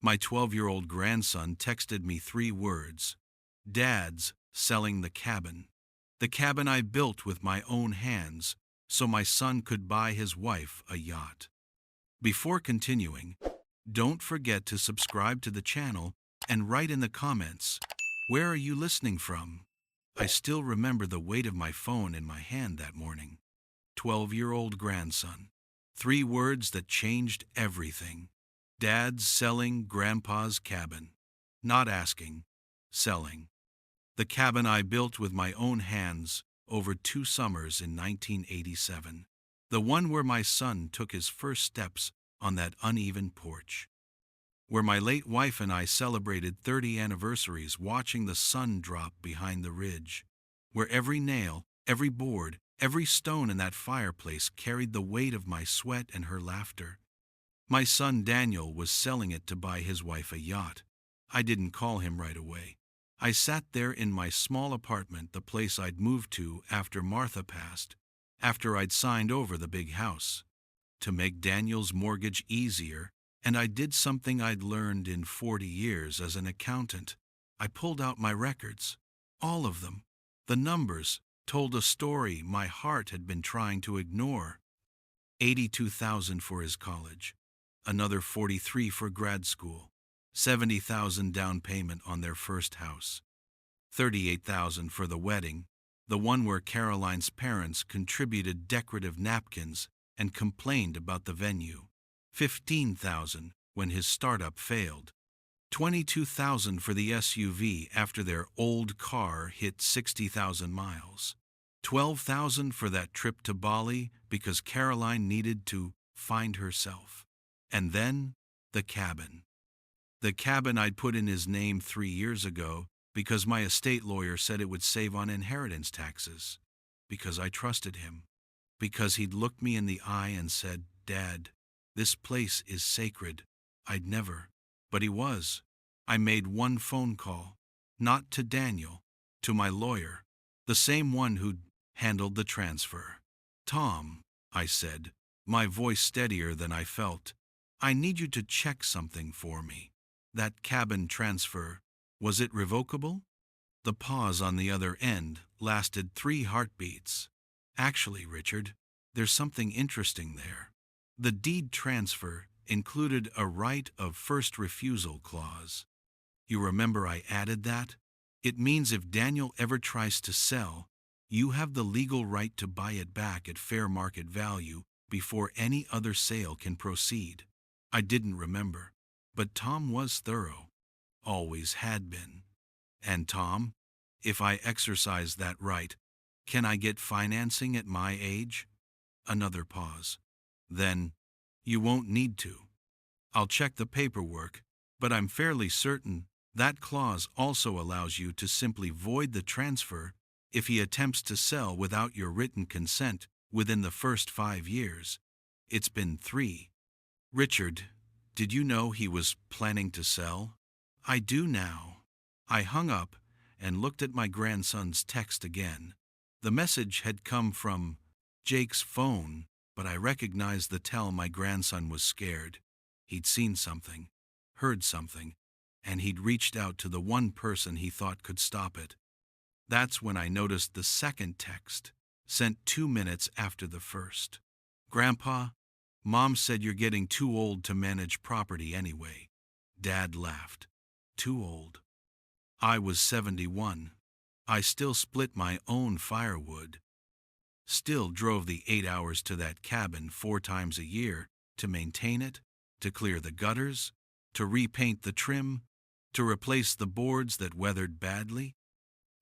My 12-year-old grandson texted me 3 words. Dad's selling the cabin. The cabin I built with my own hands so my son could buy his wife a yacht. Before continuing, don't forget to subscribe to the channel and write in the comments, where are you listening from? I still remember the weight of my phone in my hand that morning. 12-year-old grandson. 3 words that changed everything. Dad's selling Grandpa's cabin. Not asking, selling. The cabin I built with my own hands over 2 summers in 1987. The one where my son took his first steps on that uneven porch. Where my late wife and I celebrated 30 anniversaries watching the sun drop behind the ridge. Where every nail, every board, every stone in that fireplace carried the weight of my sweat and her laughter. My son Daniel was selling it to buy his wife a yacht. I didn't call him right away. I sat there in my small apartment, the place I'd moved to after Martha passed, after I'd signed over the big house. To make Daniel's mortgage easier, and I did something I'd learned in 40 years as an accountant. I pulled out my records. All of them. The numbers told a story my heart had been trying to ignore. $82,000 for his college, another $43,000 for grad school, $70,000 down payment on their first house, $38,000 for the wedding, the one where Caroline's parents contributed decorative napkins and complained about the venue, $15,000 when his startup failed, $22,000 for the SUV after their old car hit 60,000 miles, $12,000 for that trip to Bali because Caroline needed to find herself, and then the cabin. The cabin I'd put in his name 3 years ago because my estate lawyer said it would save on inheritance taxes, because I trusted him, because he'd looked me in the eye and said, "Dad, this place is sacred." I'd never, but he was. I made one phone call, not to Daniel, to my lawyer, the same one who'd handled the transfer. "Tom," I said, my voice steadier than I felt, "I need you to check something for me. That cabin transfer, was it revocable?" The pause on the other end lasted 3 heartbeats. "Actually, Richard, there's something interesting there. The deed transfer included a right of first refusal clause. You remember I added that? It means if Daniel ever tries to sell, you have the legal right to buy it back at fair market value before any other sale can proceed." I didn't remember, but Tom was thorough. Always had been. "And Tom, if I exercise that right, can I get financing at my age?" Another pause. Then, "You won't need to. I'll check the paperwork, but I'm fairly certain that clause also allows you to simply void the transfer if he attempts to sell without your written consent within the first 5 years. It's been 3. Richard, did you know he was planning to sell?" "I do now." I hung up and looked at my grandson's text again. The message had come from Jake's phone, but I recognized the tell my grandson was scared. He'd seen something, heard something, and he'd reached out to the one person he thought could stop it. That's when I noticed the second text, sent 2 minutes after the first. "Grandpa, Mom said you're getting too old to manage property anyway." Dad laughed. Too old. I was 71. I still split my own firewood. Still drove the 8 hours to that cabin 4 times a year to maintain it, to clear the gutters, to repaint the trim, to replace the boards that weathered badly.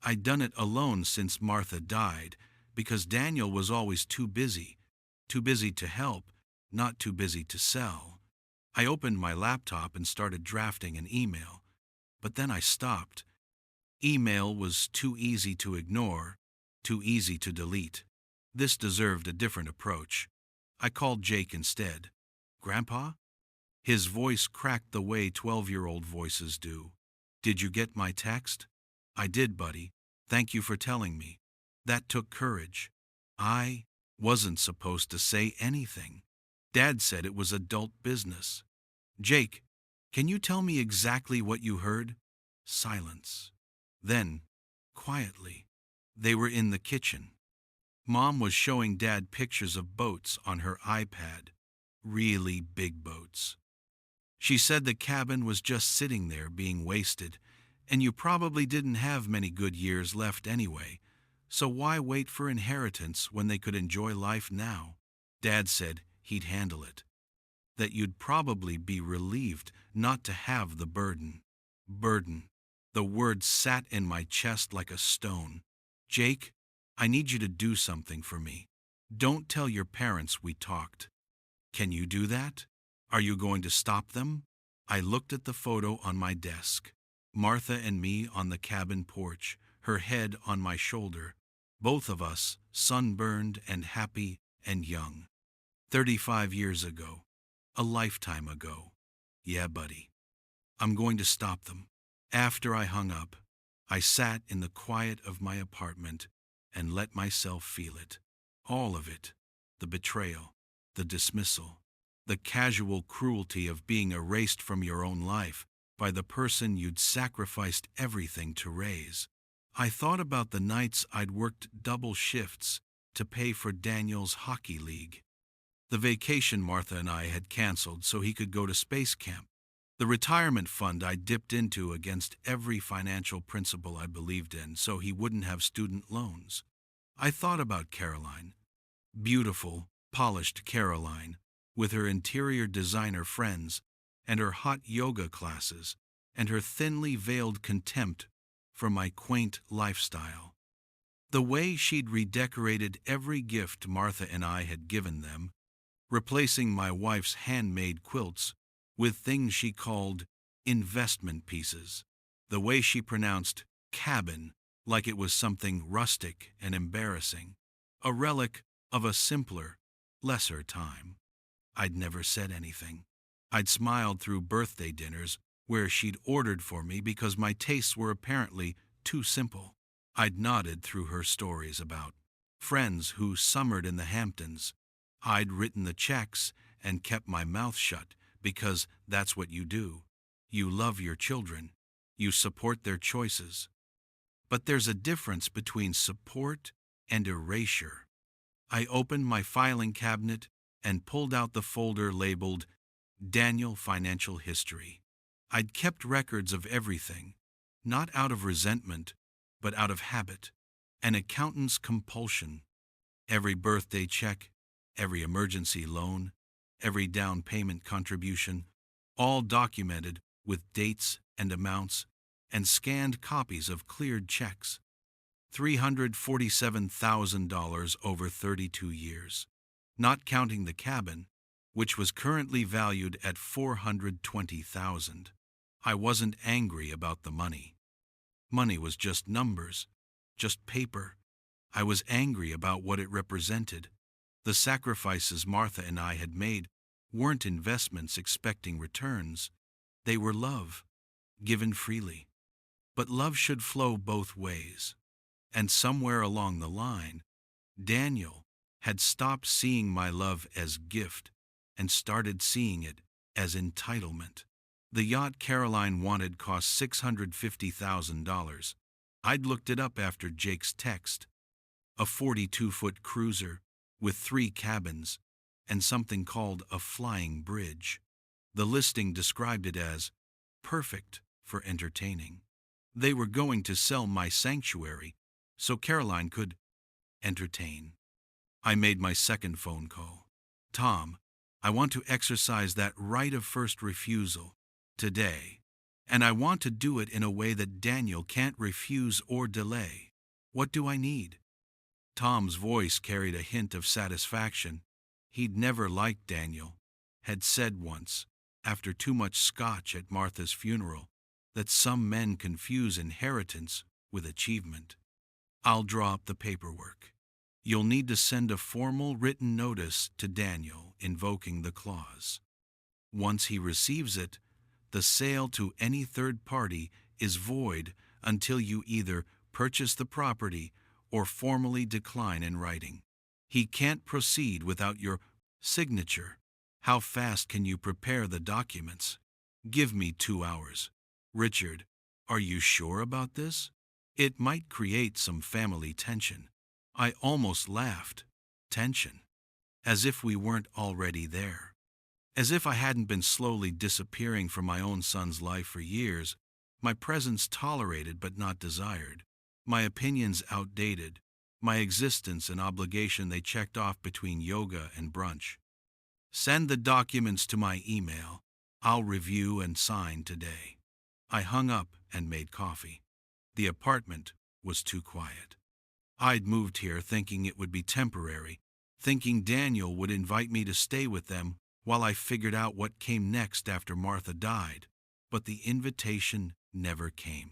I'd done it alone since Martha died because Daniel was always too busy to help, not too busy to sell. I opened my laptop and started drafting an email, but then I stopped. Email was too easy to ignore, too easy to delete. This deserved a different approach. I called Jake instead. "Grandpa?" His voice cracked the way 12-year-old voices do. "Did you get my text?" "I did, buddy. Thank you for telling me. That took courage. I wasn't supposed to say anything. Dad said it was adult business." "Jake, Can you tell me exactly what you heard? Silence. Then, quietly, they were in the kitchen. Mom was showing Dad pictures of boats on her iPad. Really big boats. She said the cabin was just sitting there being wasted, and you probably didn't have many good years left anyway, so why wait for inheritance when they could enjoy life now? Dad said he'd handle it, that you'd probably be relieved not to have the burden. Burden. The word sat in my chest like a stone. Jake, I need you to do something for me. Don't tell your parents we talked. Can you do that? Are you going to stop them? I looked at the photo on my desk. Martha and me on the cabin porch, her head on my shoulder. Both of us, sunburned and happy and young. 35 years ago. A lifetime ago. Yeah, buddy. I'm going to stop them. After I hung up, I sat in the quiet of my apartment and let myself feel it. All of it. The betrayal, the dismissal, the casual cruelty of being erased from your own life by the person you'd sacrificed everything to raise. I thought about the nights I'd worked double shifts to pay for Daniel's hockey league, the vacation Martha and I had canceled so he could go to space camp, the retirement fund I dipped into against every financial principle I believed in so he wouldn't have student loans. I thought about Caroline, beautiful, polished Caroline, with her interior designer friends and her hot yoga classes and her thinly veiled contempt for my quaint lifestyle. The way she'd redecorated every gift Martha and I had given them, replacing my wife's handmade quilts with things she called investment pieces. The way she pronounced cabin like it was something rustic and embarrassing, a relic of a simpler, lesser time. I'd never said anything. I'd smiled through birthday dinners where she'd ordered for me because my tastes were apparently too simple. I'd nodded through her stories about friends who summered in the Hamptons. I'd written the checks and kept my mouth shut because that's what you do. You love your children. You support their choices. But there's a difference between support and erasure. I opened my filing cabinet and pulled out the folder labeled Daniel Financial History. I'd kept records of everything, not out of resentment, but out of habit, an accountant's compulsion. Every birthday check, every emergency loan, every down payment contribution, all documented with dates and amounts and scanned copies of cleared checks. $347,000 over 32 years, not counting the cabin, which was currently valued at $420,000. I wasn't angry about the money. Money was just numbers, just paper. I was angry about what it represented. The sacrifices Martha and I had made weren't investments expecting returns. They were love, given freely. But love should flow both ways. And somewhere along the line, Daniel had stopped seeing my love as gift and started seeing it as entitlement. The yacht Caroline wanted cost $650,000. I'd looked it up after Jake's text. A 42-foot cruiser with 3 cabins and something called a flying bridge. The listing described it as perfect for entertaining. They were going to sell my sanctuary so Caroline could entertain. I made my second phone call. Tom, I want to exercise that right of first refusal today, and I want to do it in a way that Daniel can't refuse or delay. What do I need? Tom's voice carried a hint of satisfaction. He'd never liked Daniel, had said once, after too much scotch at Martha's funeral, that some men confuse inheritance with achievement. I'll draw up the paperwork. You'll need to send a formal written notice to Daniel invoking the clause. Once he receives it, the sale to any third party is void until you either purchase the property or formally decline in writing. He can't proceed without your signature. How fast can you prepare the documents? Give me 2 hours. Richard, are you sure about this? It might create some family tension. I almost laughed. Tension. As if we weren't already there. As if I hadn't been slowly disappearing from my own son's life for years, my presence tolerated but not desired, my opinions outdated, my existence an obligation they checked off between yoga and brunch. Send the documents to my email. I'll review and sign today. I hung up and made coffee. The apartment was too quiet. I'd moved here thinking it would be temporary, thinking Daniel would invite me to stay with them while I figured out what came next after Martha died, but the invitation never came.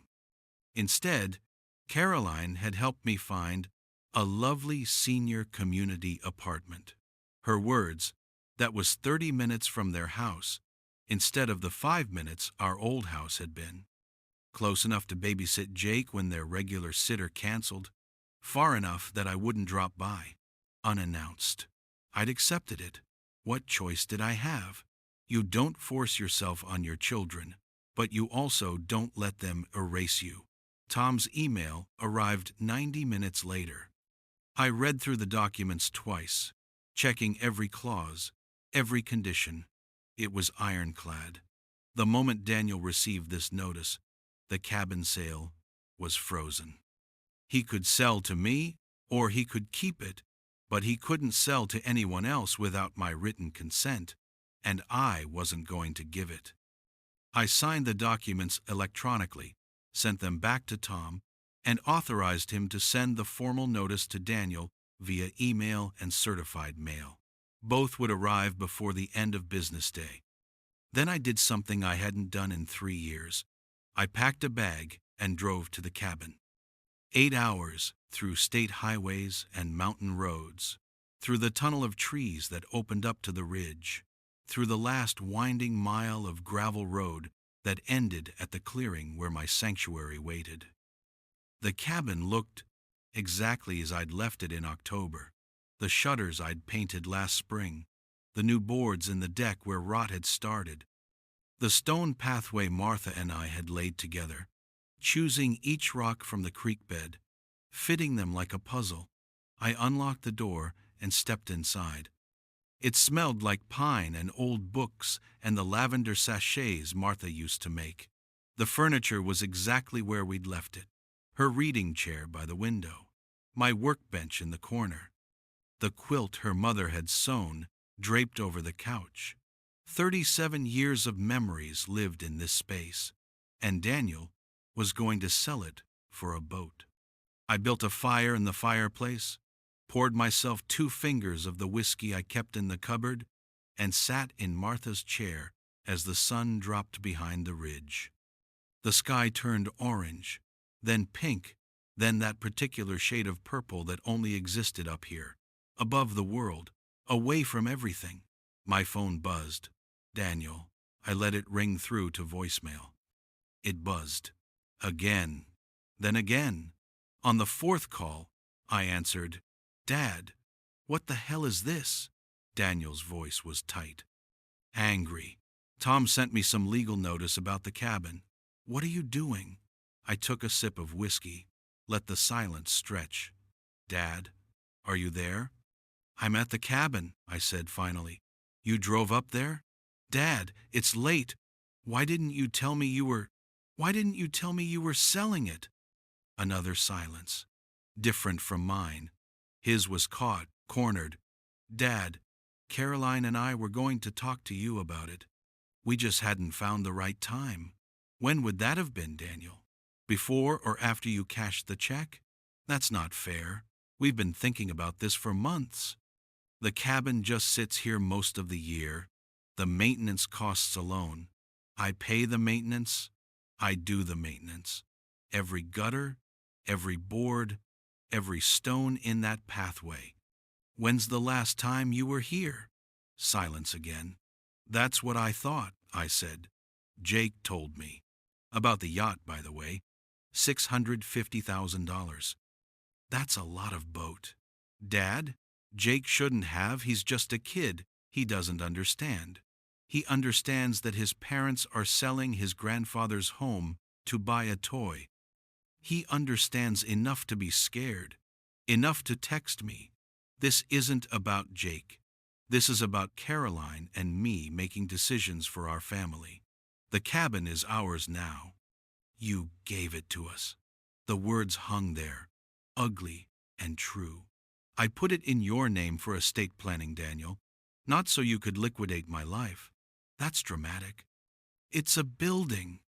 Instead, Caroline had helped me find a lovely senior community apartment. Her words, that was 30 minutes from their house, instead of the 5 minutes our old house had been. Close enough to babysit Jake when their regular sitter canceled, far enough that I wouldn't drop by, unannounced. I'd accepted it. What choice did I have? You don't force yourself on your children, but you also don't let them erase you. Tom's email arrived 90 minutes later. I read through the documents twice, checking every clause, every condition. It was ironclad. The moment Daniel received this notice, the cabin sale was frozen. He could sell to me, or he could keep it, but he couldn't sell to anyone else without my written consent, and I wasn't going to give it. I signed the documents electronically, sent them back to Tom, and authorized him to send the formal notice to Daniel via email and certified mail. Both would arrive before the end of business day. Then I did something I hadn't done in 3 years. I packed a bag and drove to the cabin. 8 hours through state highways and mountain roads, through the tunnel of trees that opened up to the ridge, through the last winding mile of gravel road that ended at the clearing where my sanctuary waited. The cabin looked exactly as I'd left it in October. The shutters I'd painted last spring, the new boards in the deck where rot had started, the stone pathway Martha and I had laid together, choosing each rock from the creek bed, fitting them like a puzzle. I unlocked the door and stepped inside. It smelled like pine and old books and the lavender sachets Martha used to make. The furniture was exactly where we'd left it. Her reading chair by the window, my workbench in the corner, the quilt her mother had sewn draped over the couch. 37 years of memories lived in this space, and Daniel was going to sell it for a boat. I built a fire in the fireplace, poured myself 2 fingers of the whiskey I kept in the cupboard, and sat in Martha's chair as the sun dropped behind the ridge. The sky turned orange, then pink, then that particular shade of purple that only existed up here, above the world, away from everything. My phone buzzed. Daniel. I let it ring through to voicemail. It buzzed. Again. Then again. On the 4th call, I answered, "Dad, what the hell is this?" Daniel's voice was tight. Angry. "Tom sent me some legal notice about the cabin. What are you doing?" I took a sip of whiskey, let the silence stretch. "Dad, are you there?" "I'm at the cabin," I said finally. "You drove up there?" "Dad, it's late. Why didn't you tell me you were selling it?" Another silence, different from mine. His was caught, cornered. "Dad, Caroline and I were going to talk to you about it. We just hadn't found the right time." "When would that have been, Daniel? Before or after you cashed the check? That's not fair. We've been thinking about this for months." "The cabin just sits here most of the year. The maintenance costs alone. I pay the maintenance. I do the maintenance. Every gutter, every board, every stone in that pathway. When's the last time you were here?" Silence again. "That's what I thought," I said. "Jake told me. About the yacht, by the way. $650,000. That's a lot of boat." "Dad, Jake shouldn't have. He's just a kid. He doesn't understand." He understands that his parents are selling his grandfather's home to buy a toy. He understands enough to be scared, enough to text me. This isn't about Jake. This is about Caroline and me making decisions for our family. The cabin is ours now. You gave it to us. The words hung there, ugly and true. I put it in your name for estate planning, Daniel, not so you could liquidate my life. That's dramatic. It's a building.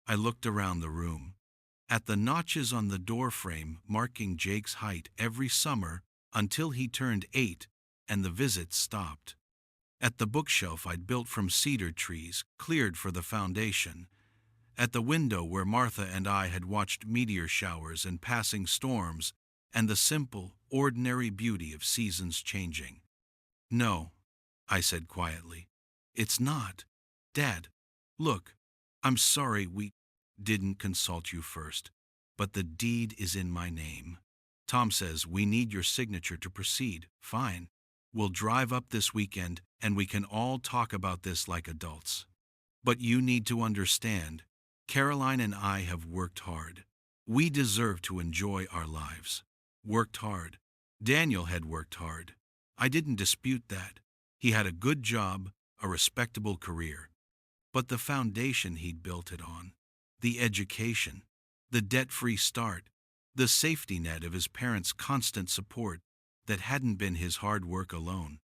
I looked around the room, at the notches on the door frame marking Jake's height every summer until he turned 8 and the visits stopped. At the bookshelf I'd built from cedar trees, cleared for the foundation. At the window where Martha and I had watched meteor showers and passing storms and the simple, ordinary beauty of seasons changing. No, I said quietly. It's not. Dad, look, I'm sorry we didn't consult you first, but the deed is in my name. Tom says we need your signature to proceed. Fine. We'll drive up this weekend and we can all talk about this like adults. But you need to understand, Caroline and I have worked hard. We deserve to enjoy our lives. Worked hard. Daniel had worked hard. I didn't dispute that. He had a good job, a respectable career. But the foundation he'd built it on, the education, the debt-free start, the safety net of his parents' constant support that hadn't been his hard work alone.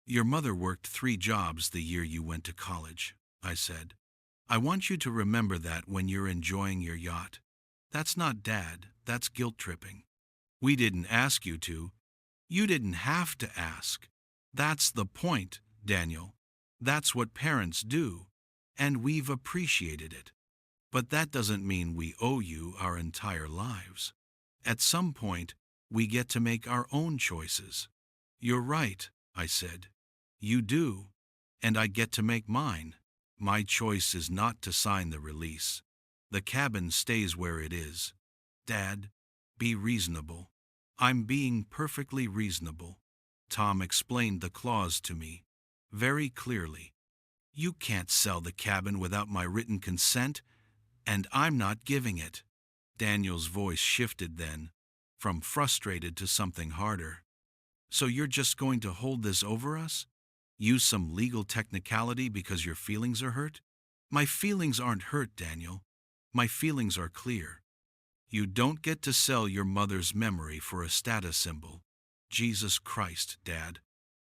Your mother worked 3 jobs the year you went to college, I said. I want you to remember that when you're enjoying your yacht. That's not Dad, that's guilt-tripping. We didn't ask you to. You didn't have to ask. That's the point, Daniel. That's what parents do, and we've appreciated it. But that doesn't mean we owe you our entire lives. At some point, we get to make our own choices. You're right, I said. You do, and I get to make mine. My choice is not to sign the release. The cabin stays where it is. Dad, be reasonable. I'm being perfectly reasonable. Tom explained the clause to me, very clearly. You can't sell the cabin without my written consent, and I'm not giving it. Daniel's voice shifted then, from frustrated to something harder. So you're just going to hold this over us? Use some legal technicality because your feelings are hurt? My feelings aren't hurt, Daniel. My feelings are clear. You don't get to sell your mother's memory for a status symbol. Jesus Christ, Dad.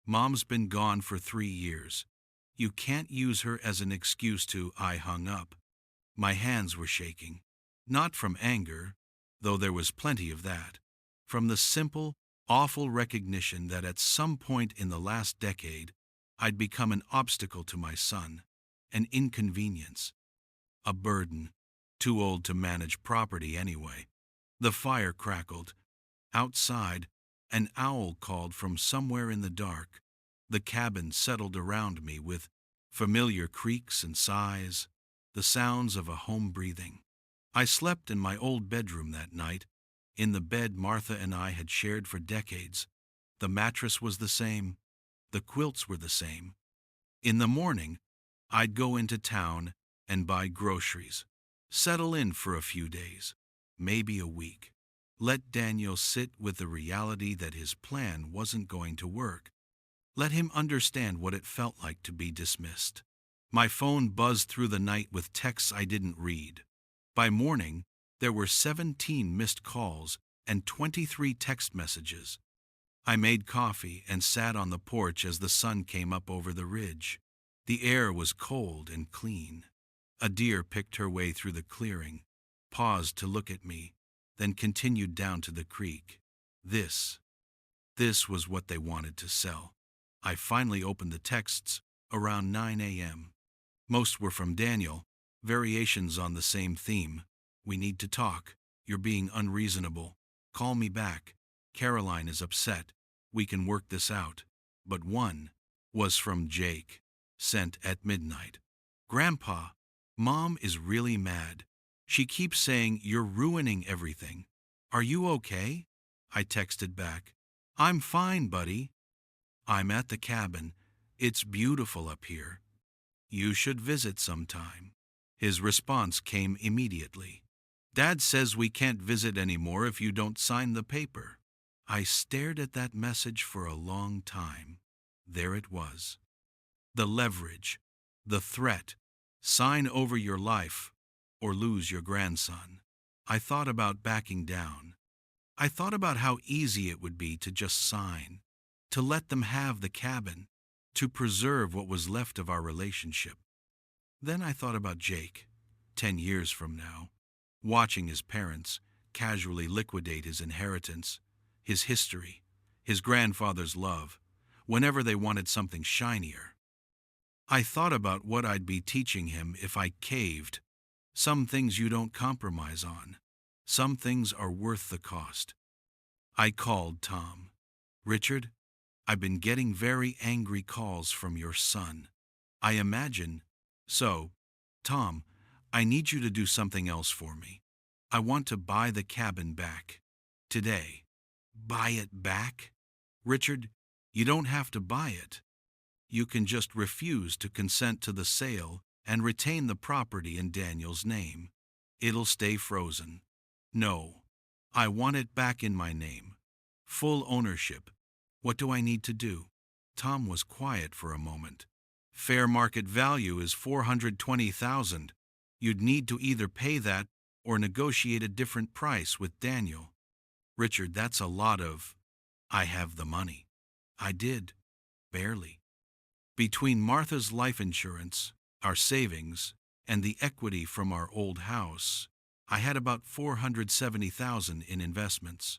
Mom's been gone for 3 years. You can't use her as an excuse to I hung up. My hands were shaking. Not from anger, though there was plenty of that. From the simple, awful recognition that at some point in the last decade, I'd become an obstacle to my son, an inconvenience, a burden, too old to manage property anyway. The fire crackled. Outside, an owl called from somewhere in the dark. The cabin settled around me with familiar creaks and sighs, the sounds of a home breathing. I slept in my old bedroom that night, in the bed Martha and I had shared for decades. The mattress was the same. The quilts were the same. In the morning, I'd go into town and buy groceries, settle in for a few days, maybe a week. Let Daniel sit with the reality that his plan wasn't going to work. Let him understand what it felt like to be dismissed. My phone buzzed through the night with texts I didn't read. By morning, there were 17 missed calls and 23 text messages. I made coffee and sat on the porch as the sun came up over the ridge. The air was cold and clean. A deer picked her way through the clearing, paused to look at me, then continued down to the creek. This was what they wanted to sell. I finally opened the texts around 9 a.m. Most were from Daniel, variations on the same theme. We need to talk. You're being unreasonable. Call me back. Caroline is upset. We can work this out. But one was from Jake, sent at midnight. Grandpa, Mom is really mad. She keeps saying you're ruining everything. Are you okay? I texted back. I'm fine, buddy. I'm at the cabin. It's beautiful up here. You should visit sometime. His response came immediately. Dad says we can't visit anymore if you don't sign the paper. I stared at that message for a long time. There it was. The leverage, the threat, sign over your life or lose your grandson. I thought about backing down. I thought about how easy it would be to just sign, to let them have the cabin, to preserve what was left of our relationship. Then I thought about Jake, 10 years from now, watching his parents casually liquidate his inheritance, his history, his grandfather's love, whenever they wanted something shinier. I thought about what I'd be teaching him if I caved. Some things you don't compromise on. Some things are worth the cost. I called Tom. Richard, I've been getting very angry calls from your son. I imagine. So, Tom, I need you to do something else for me. I want to buy the cabin back. Today. Buy it back? Richard, you don't have to buy it. You can just refuse to consent to the sale and retain the property in Daniel's name. It'll stay frozen. No, I want it back in my name. Full ownership. What do I need to do? Tom was quiet for a moment. Fair market value is $420,000. You'd need to either pay that or negotiate a different price with Daniel. Richard, that's a lot of... I have the money. I did. Barely. Between Martha's life insurance, our savings, and the equity from our old house, I had about $470,000 in investments.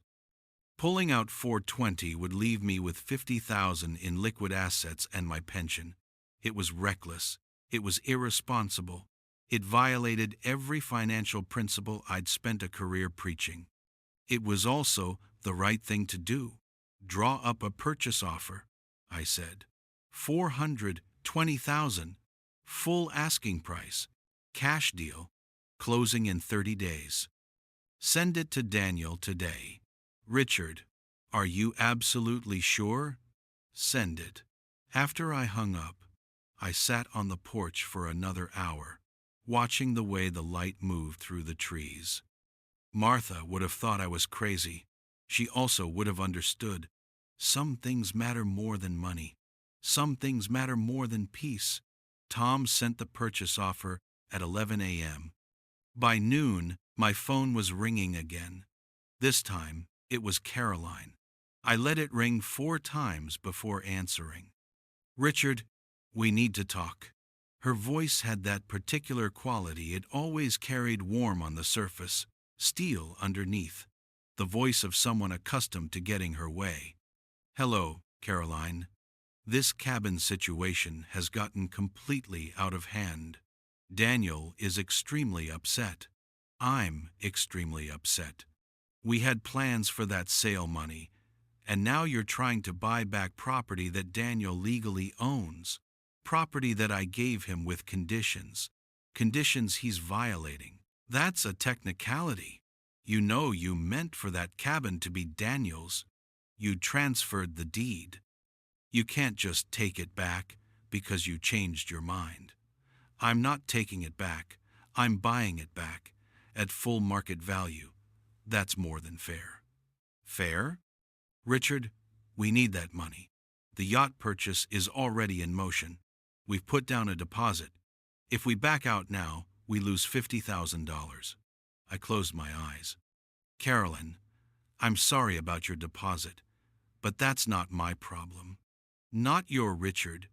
Pulling out $420 would leave me with $50,000 in liquid assets and my pension. It was reckless. It was irresponsible. It violated every financial principle I'd spent a career preaching. It was also the right thing to do. Draw up a purchase offer, I said. $420,000, full asking price, cash deal, closing in 30 days. Send it to Daniel today. Richard, are you absolutely sure? Send it. After I hung up, I sat on the porch for another hour, watching the way the light moved through the trees. Martha would have thought I was crazy. She also would have understood. Some things matter more than money. Some things matter more than peace. Tom sent the purchase offer at 11 a.m. By noon, my phone was ringing again. This time, it was Caroline. I let it ring 4 times before answering. Richard, we need to talk. Her voice had that particular quality it always carried, warm on the surface, steel underneath. The voice of someone accustomed to getting her way. Hello, Caroline. This cabin situation has gotten completely out of hand. Daniel is extremely upset. I'm extremely upset. We had plans for that sale money, and now you're trying to buy back property that Daniel legally owns, property that I gave him with conditions he's violating. That's a technicality. You know you meant for that cabin to be Daniel's. You transferred the deed. You can't just take it back because you changed your mind. I'm not taking it back. I'm buying it back at full market value. That's more than fair. Fair? Richard, we need that money. The yacht purchase is already in motion. We've put down a deposit. If we back out now, we lose $50,000. I closed my eyes. Carolyn, I'm sorry about your deposit, but that's not my problem. Not your Richard.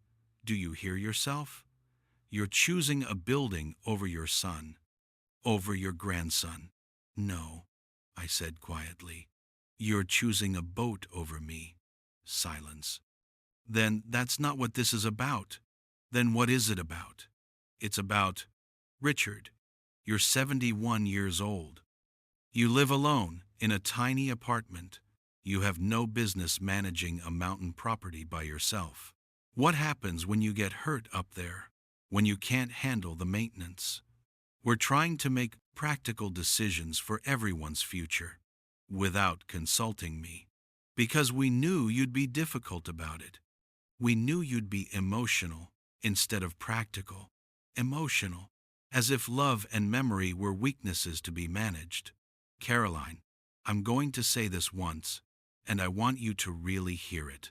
Do you hear yourself? You're choosing a building over your son, over your grandson. No, I said quietly. You're choosing a boat over me. Silence. Then that's not what this is about. Then what is it about? It's about Richard. You're 71 years old. You live alone in a tiny apartment. You have no business managing a mountain property by yourself. What happens when you get hurt up there? When you can't handle the maintenance? We're trying to make practical decisions for everyone's future without consulting me, because we knew you'd be difficult about it. We knew you'd be emotional, instead of practical, emotional, as if love and memory were weaknesses to be managed. Caroline, I'm going to say this once, and I want you to really hear it.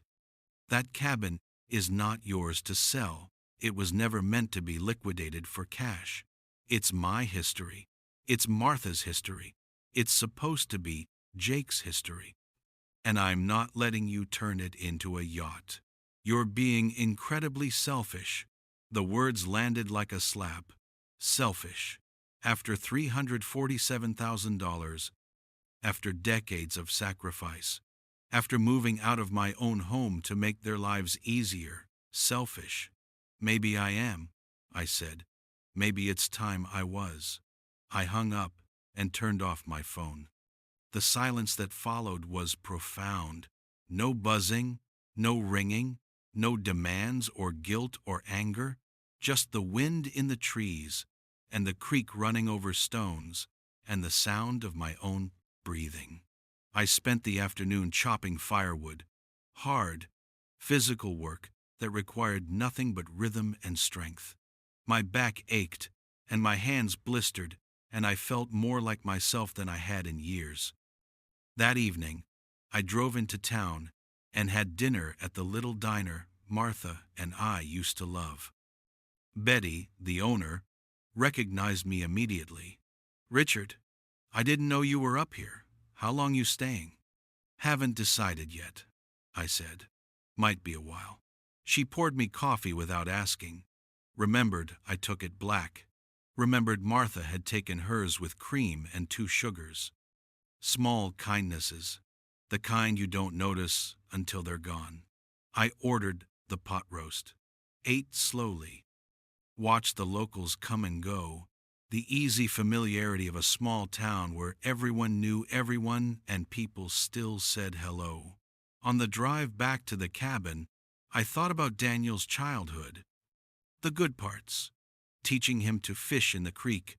That cabin is not yours to sell. It was never meant to be liquidated for cash. It's my history. It's Martha's history. It's supposed to be Jake's history. And I'm not letting you turn it into a yacht. You're being incredibly selfish. The words landed like a slap. Selfish. After $347,000, after decades of sacrifice, after moving out of my own home to make their lives easier, selfish. Maybe I am, I said. Maybe it's time I was. I hung up and turned off my phone. The silence that followed was profound. No buzzing, no ringing, no demands or guilt or anger, just the wind in the trees and the creek running over stones and the sound of my own breathing. I spent the afternoon chopping firewood, hard, physical work that required nothing but rhythm and strength. My back ached and my hands blistered, and I felt more like myself than I had in years. That evening, I drove into town and had dinner at the little diner Martha and I used to love. Betty, the owner, recognized me immediately. "Richard, I didn't know you were up here. How long you staying?" "Haven't decided yet," I said. "Might be a while." She poured me coffee without asking. Remembered I took it black. Remembered Martha had taken hers with cream and 2 sugars. Small kindnesses, the kind you don't notice until they're gone. I ordered the pot roast, ate slowly, watched the locals come and go, the easy familiarity of a small town where everyone knew everyone and people still said hello. On the drive back to the cabin, I thought about Daniel's childhood. The good parts, teaching him to fish in the creek,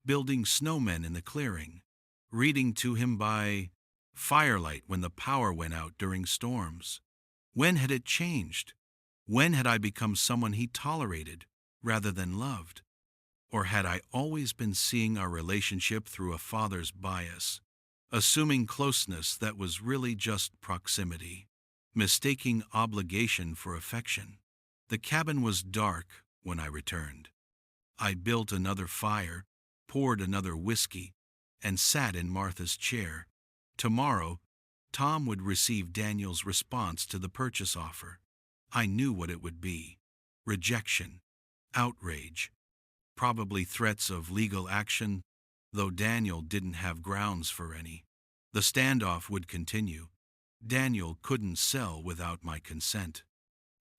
building snowmen in the clearing, reading to him by firelight when the power went out during storms. When had it changed? When had I become someone he tolerated rather than loved? Or had I always been seeing our relationship through a father's bias, assuming closeness that was really just proximity, mistaking obligation for affection? The cabin was dark when I returned. I built another fire, poured another whiskey, and sat in Martha's chair. Tomorrow, Tom would receive Daniel's response to the purchase offer. I knew what it would be: rejection, outrage, probably threats of legal action, though Daniel didn't have grounds for any. The standoff would continue. Daniel couldn't sell without my consent.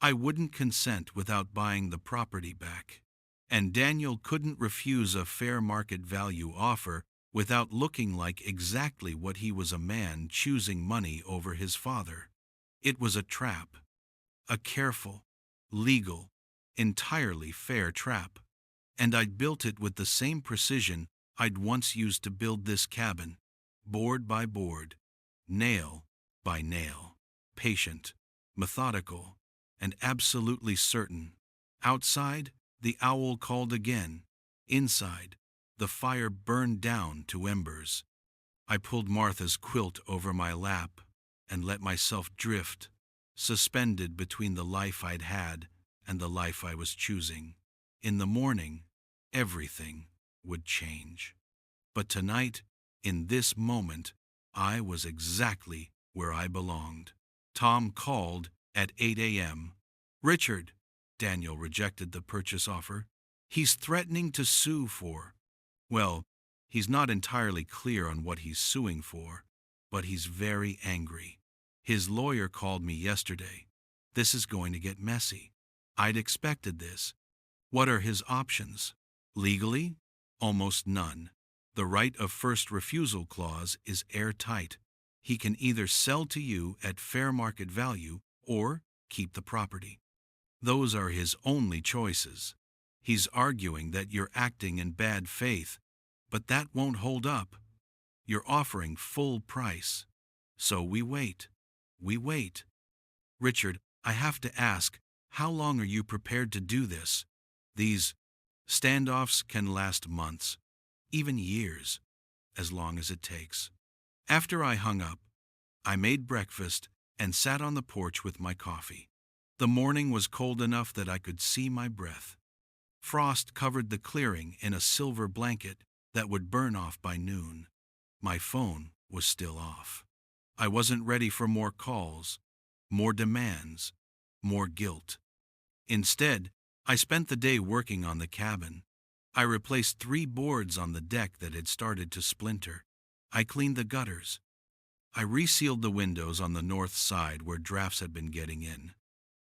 I wouldn't consent without buying the property back. And Daniel couldn't refuse a fair market value offer without looking like exactly what he was: a man choosing money over his father. It was a trap. A careful, legal, entirely fair trap. And I'd built it with the same precision I'd once used to build this cabin, board by board, nail by nail, patient, methodical, and absolutely certain. Outside, the owl called again. Inside, the fire burned down to embers. I pulled Martha's quilt over my lap and let myself drift, suspended between the life I'd had and the life I was choosing. In the morning, everything would change. But tonight, in this moment, I was exactly where I belonged. Tom called at 8 a.m. "Richard," Daniel rejected the purchase offer. "He's threatening to sue for..." Well, he's not entirely clear on what he's suing for, but he's very angry. His lawyer called me yesterday. This is going to get messy. I'd expected this. What are his options? Legally, almost none. The right of first refusal clause is airtight. He can either sell to you at fair market value or keep the property. Those are his only choices. He's arguing that you're acting in bad faith, but that won't hold up. You're offering full price. So we wait. We wait. Richard, I have to ask, How long are you prepared to do this? These standoffs can last months, even years, as long as it takes. After I hung up, I made breakfast and sat on the porch with my coffee. The morning was cold enough that I could see my breath. Frost covered the clearing in a silver blanket that would burn off by noon. My phone was still off. I wasn't ready for more calls, more demands, more guilt. Instead, I spent the day working on the cabin. I replaced 3 boards on the deck that had started to splinter. I cleaned the gutters. I resealed the windows on the north side where drafts had been getting in.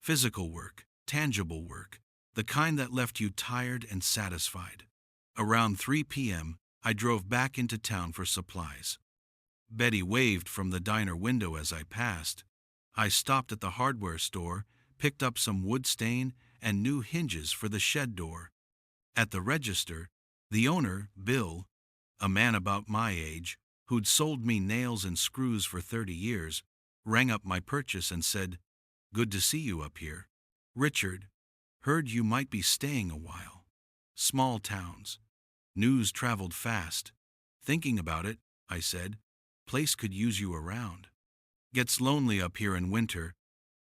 Physical work, tangible work, the kind that left you tired and satisfied. Around 3 p.m., I drove back into town for supplies. Betty waved from the diner window as I passed. I stopped at the hardware store, picked up some wood stain and new hinges for the shed door. At the register, the owner, Bill, a man about my age, who'd sold me nails and screws for 30 years, rang up my purchase and said, "Good to see you up here. Richard, heard you might be staying a while." Small towns. News traveled fast. "Thinking about it," I said. "Place could use you around. Gets lonely up here in winter,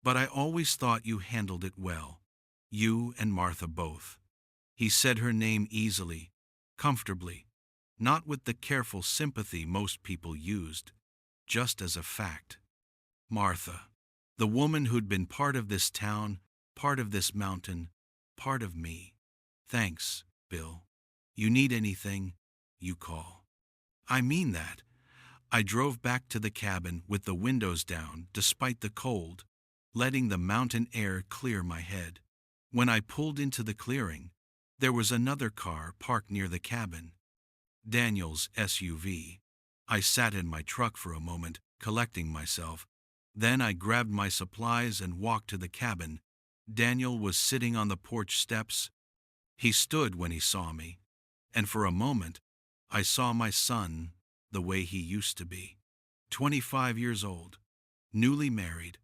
but I always thought you handled it well. You and Martha both." He said her name easily, comfortably, not with the careful sympathy most people used, just as a fact. Martha, the woman who'd been part of this town, part of this mountain, part of me. "Thanks, Bill. You need anything, you call." I mean that. I drove back to the cabin with the windows down despite the cold, letting the mountain air clear my head. When I pulled into the clearing, there was another car parked near the cabin. Daniel's SUV. I sat in my truck for a moment, collecting myself. Then I grabbed my supplies and walked to the cabin. Daniel was sitting on the porch steps. He stood when he saw me, and for a moment, I saw my son the way he used to be. 25 years old, newly married,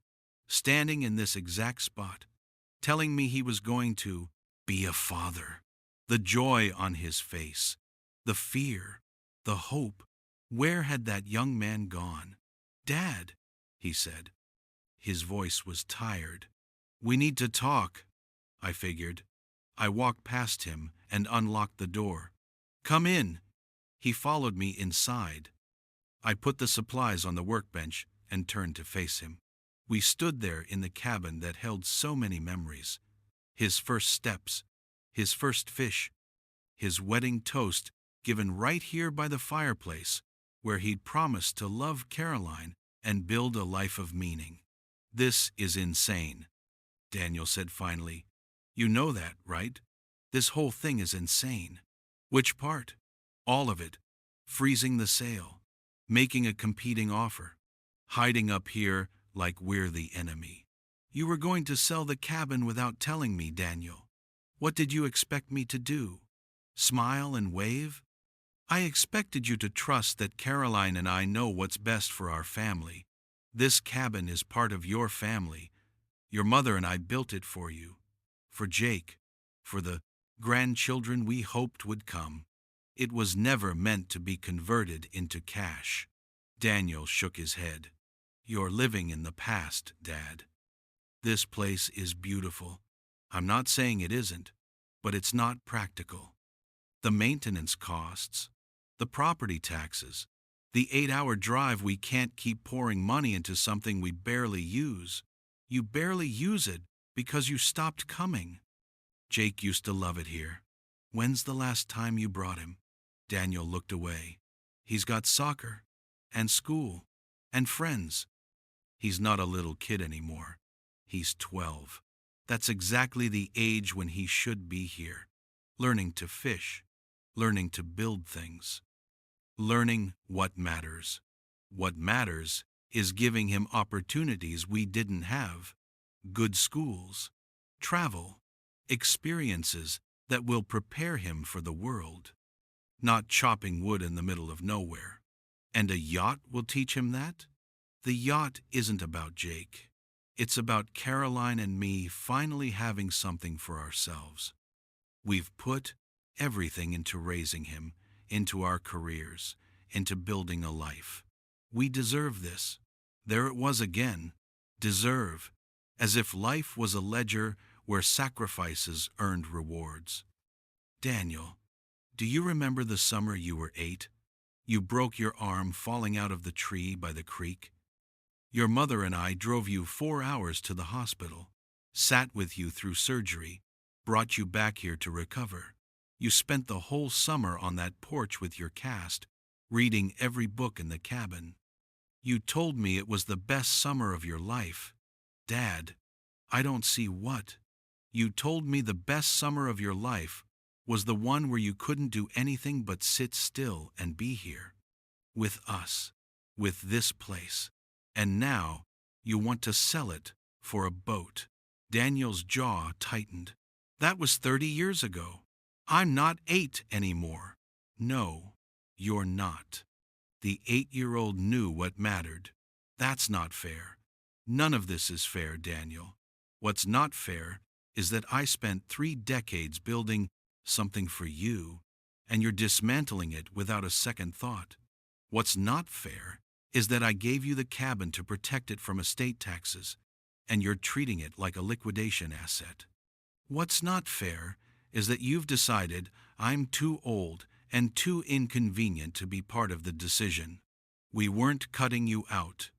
standing in this exact spot, telling me he was going to be a father. The joy on his face, the fear, the hope. Where had that young man gone? "Dad," he said. His voice was tired. "We need to talk," I figured. I walked past him and unlocked the door. "Come in." He followed me inside. I put the supplies on the workbench and turned to face him. We stood there in the cabin that held so many memories. His first steps, his first fish, his wedding toast given right here by the fireplace where he'd promised to love Caroline and build a life of meaning. "This is insane," Daniel said finally. "You know that, right? This whole thing is insane." "Which part?" "All of it. Freezing the sale, making a competing offer, hiding up here like we're the enemy. You were going to sell the cabin without telling me, Daniel. What did you expect me to do? Smile and wave? I expected you to trust that Caroline and I know what's best for our family. This cabin is part of your family. Your mother and I built it for you, for Jake, for the grandchildren we hoped would come. It was never meant to be converted into cash." Daniel shook his head. "You're living in the past, Dad. This place is beautiful. I'm not saying it isn't, but it's not practical. The maintenance costs, the property taxes, the 8-hour drive, we can't keep pouring money into something we barely use. You barely use it because you stopped coming. Jake used to love it here. When's the last time you brought him?" Daniel looked away. "He's got soccer, and school, and friends. He's not a little kid anymore. He's 12. That's exactly the age when he should be here, learning to fish, learning to build things, learning what matters. What matters is giving him opportunities we didn't have, good schools, travel, experiences that will prepare him for the world, not chopping wood in the middle of nowhere. And a yacht will teach him that? The yacht isn't about Jake. It's about Caroline and me finally having something for ourselves. We've put everything into raising him, into our careers, into building a life. We deserve this. There it was again. Deserve. As if life was a ledger where sacrifices earned rewards. Daniel, do you remember the summer you were 8? You broke your arm falling out of the tree by the creek. Your mother and I drove you 4 hours to the hospital, sat with you through surgery, brought you back here to recover. You spent the whole summer on that porch with your cast, reading every book in the cabin. You told me it was the best summer of your life. Dad, I don't see what. You told me the best summer of your life was the one where you couldn't do anything but sit still and be here. With us. With this place. And now, you want to sell it for a boat. Daniel's jaw tightened. That was 30 years ago. I'm not 8 anymore. No, you're not. The 8-year-old knew what mattered. That's not fair. None of this is fair, Daniel. What's not fair is that I spent 3 decades building something for you, and you're dismantling it without a second thought. What's not fair is that I gave you the cabin to protect it from estate taxes, and you're treating it like a liquidation asset. What's not fair is that you've decided I'm too old and too inconvenient to be part of the decision. We weren't cutting you out.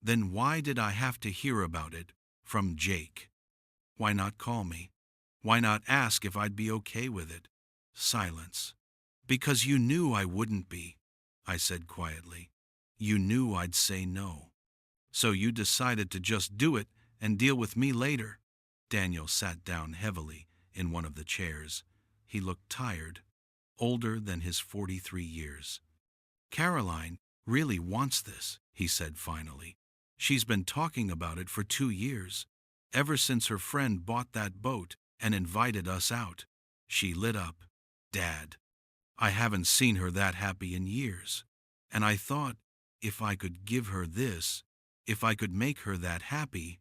Then why did I have to hear about it from Jake? Why not call me? Why not ask if I'd be okay with it? Silence. Because you knew I wouldn't be, I said quietly. You knew I'd say no. So you decided to just do it and deal with me later. Daniel sat down heavily in one of the chairs. He looked tired, older than his 43 years. Caroline really wants this, he said finally. She's been talking about it for 2 years, ever since her friend bought that boat and invited us out. She lit up. Dad, I haven't seen her that happy in years. And I thought, if I could give her this, if I could make her that happy,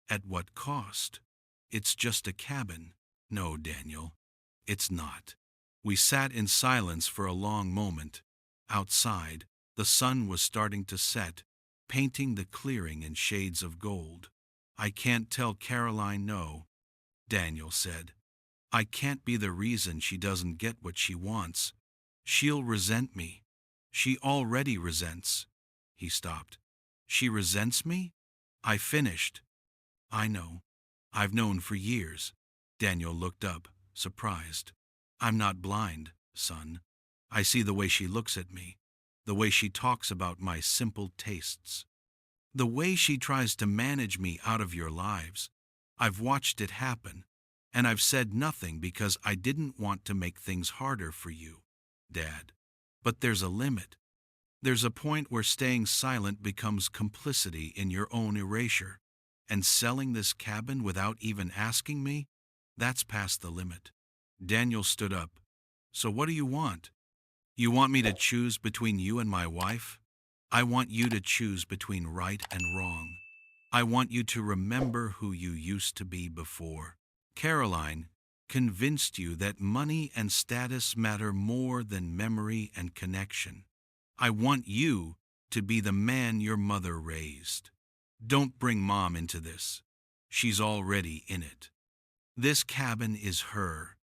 at what cost? It's just a cabin. No, Daniel, it's not. We sat in silence for a long moment. Outside, the sun was starting to set, painting the clearing in shades of gold. I can't tell Caroline no, Daniel said. I can't be the reason she doesn't get what she wants. She'll resent me. She already resents. He stopped. She resents me? I finished. I know. I've known for years. Daniel looked up, surprised. I'm not blind, son. I see the way she looks at me, the way she talks about my simple tastes, the way she tries to manage me out of your lives. I've watched it happen, and I've said nothing because I didn't want to make things harder for you, Dad. But there's a limit. There's a point where staying silent becomes complicity in your own erasure, and selling this cabin without even asking me, that's past the limit. Daniel stood up. So what do you want? You want me to choose between you and my wife? I want you to choose between right and wrong. I want you to remember who you used to be before. Caroline convinced you that money and status matter more than memory and connection. I want you to be the man your mother raised. Don't bring Mom into this. She's already in it. This cabin is her.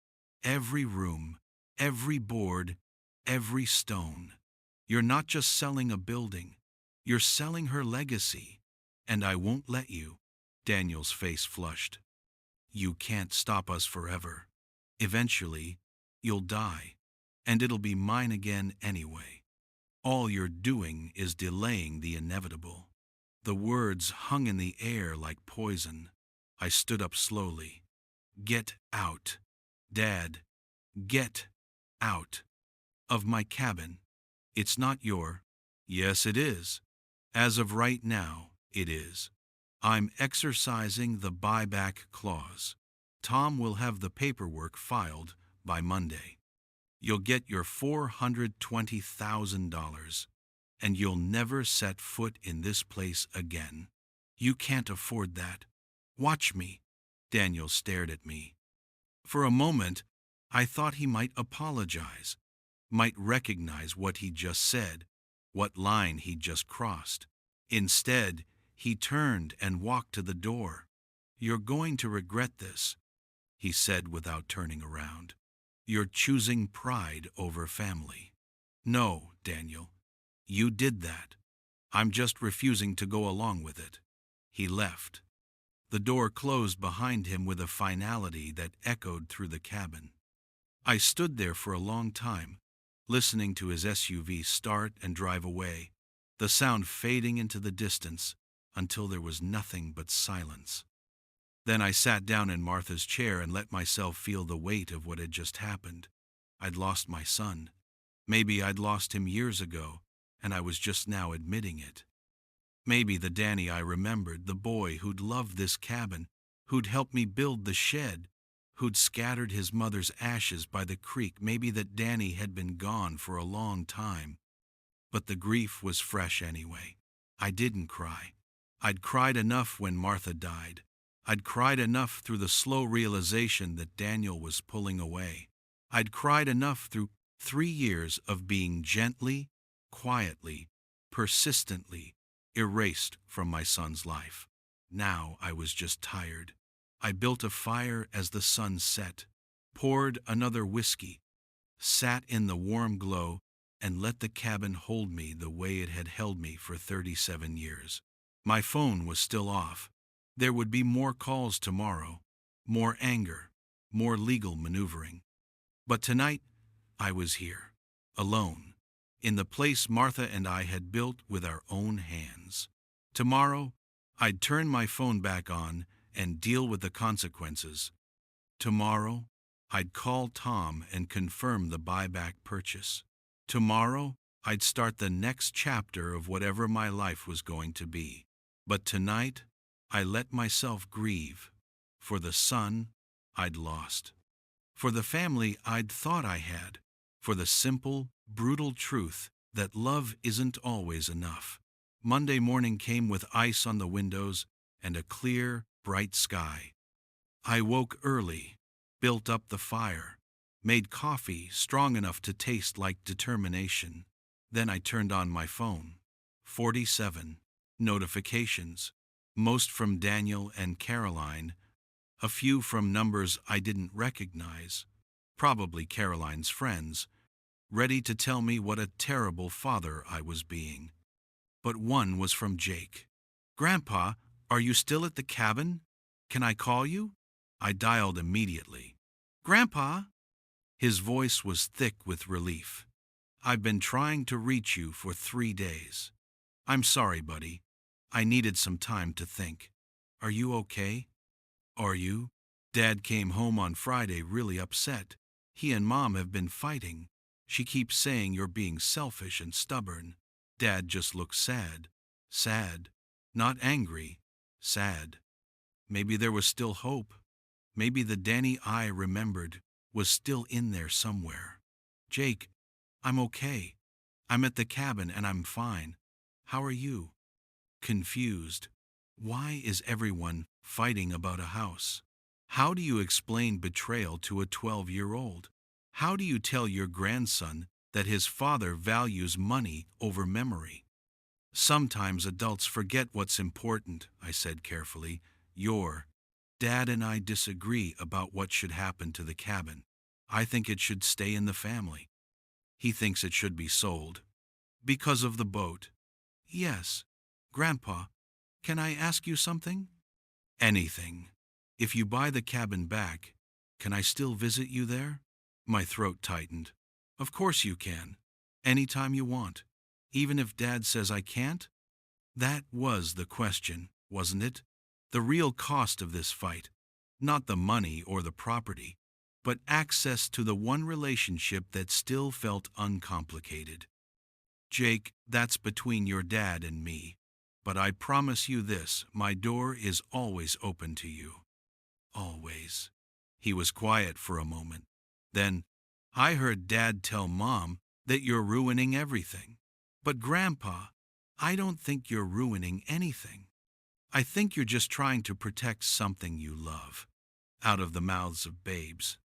Every room, every board, every stone. You're not just selling a building. You're selling her legacy. And I won't let you. Daniel's face flushed. You can't stop us forever. Eventually, you'll die, and it'll be mine again anyway. All you're doing is delaying the inevitable. The words hung in the air like poison. I stood up slowly. Get out. Dad, get out of my cabin. It's not your. Yes, it is. As of right now, it is. I'm exercising the buyback clause. Tom will have the paperwork filed by Monday. You'll get your $420,000, and you'll never set foot in this place again. You can't afford that. Watch me. Daniel stared at me. For a moment, I thought he might apologize, might recognize what he'd just said, what line he'd just crossed. Instead, he turned and walked to the door. You're going to regret this, he said without turning around. You're choosing pride over family. No, Daniel, you did that. I'm just refusing to go along with it. He left. The door closed behind him with a finality that echoed through the cabin. I stood there for a long time, listening to his SUV start and drive away, the sound fading into the distance until there was nothing but silence. Then I sat down in Martha's chair and let myself feel the weight of what had just happened. I'd lost my son. Maybe I'd lost him years ago, and I was just now admitting it. Maybe the Danny I remembered, the boy who'd loved this cabin, who'd helped me build the shed, who'd scattered his mother's ashes by the creek, maybe that Danny had been gone for a long time. But the grief was fresh anyway. I didn't cry. I'd cried enough when Martha died. I'd cried enough through the slow realization that Daniel was pulling away. I'd cried enough through 3 years of being gently, quietly, persistently erased from my son's life. Now I was just tired. I built a fire as the sun set, poured another whiskey, sat in the warm glow, and let the cabin hold me the way it had held me for 37 years. My phone was still off. There would be more calls tomorrow, more anger, more legal maneuvering. But tonight, I was here, alone, in the place Martha and I had built with our own hands. Tomorrow, I'd turn my phone back on and deal with the consequences. Tomorrow, I'd call Tom and confirm the buyback purchase. Tomorrow, I'd start the next chapter of whatever my life was going to be. But tonight, I let myself grieve for the son I'd lost, for the family I'd thought I had, for the simple, brutal truth that love isn't always enough. Monday morning came with ice on the windows and a clear, bright sky. I woke early, built up the fire, made coffee strong enough to taste like determination. Then I turned on my phone. 47 notifications, most from Daniel and Caroline, a few from numbers I didn't recognize, probably Caroline's friends, ready to tell me what a terrible father I was being. But one was from Jake. "Grandpa, are you still at the cabin? Can I call you?" I dialed immediately. "Grandpa?" His voice was thick with relief. "I've been trying to reach you for 3 days. I'm sorry, buddy. I needed some time to think. Are you okay?" "Are you?" Dad came home on Friday really upset. "He and Mom have been fighting. She keeps saying you're being selfish and stubborn." Dad just looked sad. Sad. Not angry. Sad. Maybe there was still hope. Maybe the Danny I remembered was still in there somewhere. "Jake, I'm okay. I'm at the cabin and I'm fine. How are you?" Confused. Why is everyone fighting about a house? How do you explain betrayal to a 12-year-old? How do you tell your grandson that his father values money over memory? "Sometimes adults forget what's important," I said carefully. "Your Dad and I disagree about what should happen to the cabin. I think it should stay in the family. He thinks it should be sold." "Because of the boat?" "Yes. Grandpa, can I ask you something?" "Anything. If you buy the cabin back, can I still visit you there?" My throat tightened. "Of course you can. Anytime you want. Even if Dad says I can't?" That was the question, wasn't it? The real cost of this fight. Not the money or the property, but access to the one relationship that still felt uncomplicated. "Jake, that's between your dad and me. But I promise you this, my door is always open to you." Always. He was quiet for a moment. Then, "I heard Dad tell Mom that you're ruining everything." "But Grandpa, I don't think you're ruining anything." I think you're just trying to protect something you love. Out of the mouths of babes.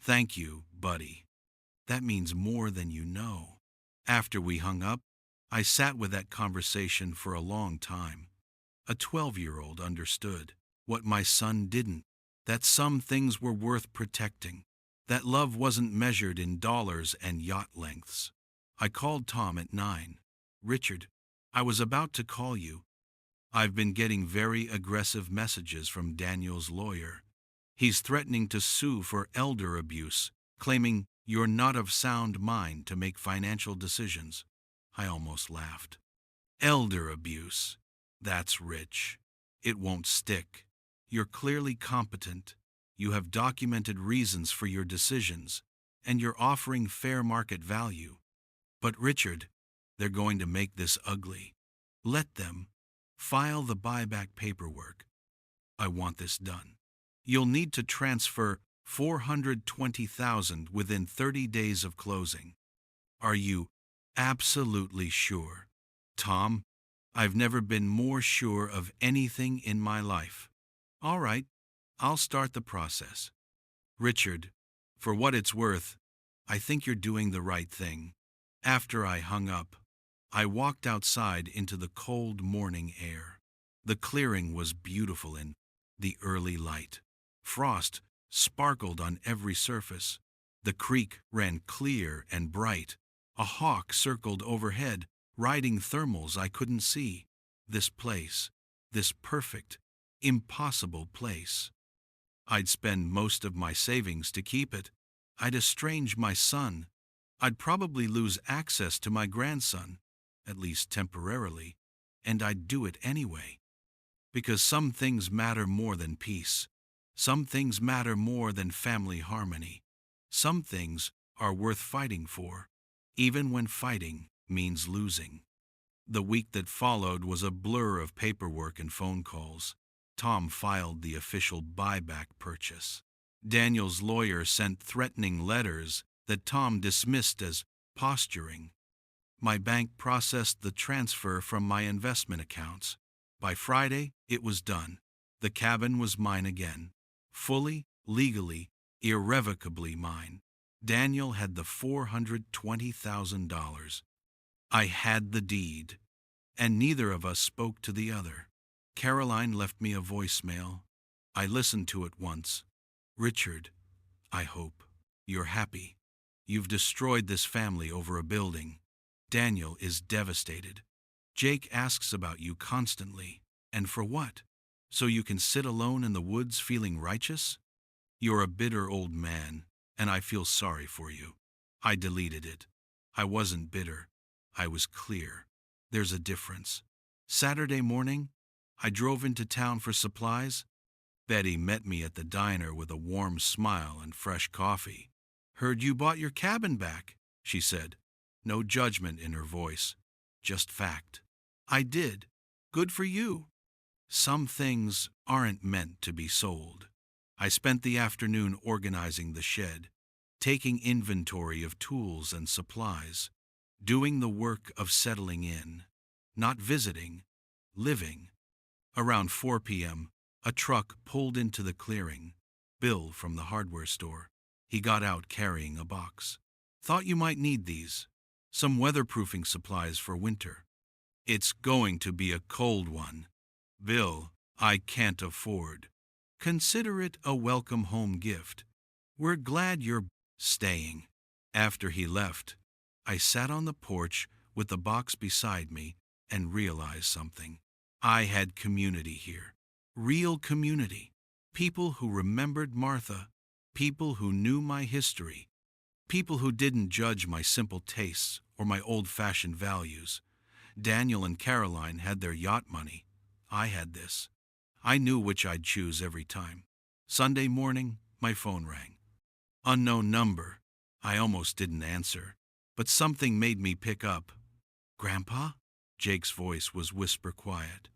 Thank you, buddy. That means more than you know. After we hung up, I sat with that conversation for a long time. A 12-year-old understood what my son didn't, that some things were worth protecting, that love wasn't measured in dollars and yacht lengths. I called Tom at 9. Richard, I was about to call you. I've been getting very aggressive messages from Daniel's lawyer. He's threatening to sue for elder abuse, claiming you're not of sound mind to make financial decisions. I almost laughed. Elder abuse. That's rich. It won't stick. You're clearly competent. You have documented reasons for your decisions, and you're offering fair market value. But Richard, they're going to make this ugly. Let them. File the buyback paperwork. I want this done. You'll need to transfer $420,000 within 30 days of closing. Are you absolutely sure? Tom, I've never been more sure of anything in my life. All right, I'll start the process. Richard, for what it's worth, I think you're doing the right thing. After I hung up, I walked outside into the cold morning air. The clearing was beautiful in the early light. Frost sparkled on every surface. The creek ran clear and bright. A hawk circled overhead, riding thermals I couldn't see. This place, this perfect, impossible place. I'd spend most of my savings to keep it. I'd estrange my son. I'd probably lose access to my grandson, at least temporarily, and I'd do it anyway. Because some things matter more than peace. Some things matter more than family harmony. Some things are worth fighting for, even when fighting means losing. The week that followed was a blur of paperwork and phone calls. Tom filed the official buyback purchase. Daniel's lawyer sent threatening letters that Tom dismissed as posturing. My bank processed the transfer from my investment accounts. By Friday, it was done. The cabin was mine again. Fully, legally, irrevocably mine. Daniel had the $420,000. I had the deed, and neither of us spoke to the other. Caroline left me a voicemail. I listened to it once. Richard, I hope you're happy. You've destroyed this family over a building. Daniel is devastated. Jake asks about you constantly. And for what? So you can sit alone in the woods feeling righteous? You're a bitter old man, and I feel sorry for you. I deleted it. I wasn't bitter. I was clear. There's a difference. Saturday morning, I drove into town for supplies. Betty met me at the diner with a warm smile and fresh coffee. Heard you bought your cabin back, she said. No judgment in her voice, just fact. I did. Good for you. Some things aren't meant to be sold. I spent the afternoon organizing the shed, taking inventory of tools and supplies, doing the work of settling in, not visiting, living. Around 4 p.m., a truck pulled into the clearing. Bill from the hardware store. He got out carrying a box. Thought you might need these. Some weatherproofing supplies for winter. It's going to be a cold one. Bill, I can't afford. Consider it a welcome home gift. We're glad you're staying. After he left, I sat on the porch with the box beside me and realized something. I had community here. Real community. People who remembered Martha. People who knew my history. People who didn't judge my simple tastes or my old-fashioned values. Daniel and Caroline had their yacht money. I had this. I knew which I'd choose every time. Sunday morning, my phone rang. Unknown number. I almost didn't answer, but something made me pick up. Grandpa? Jake's voice was whisper quiet.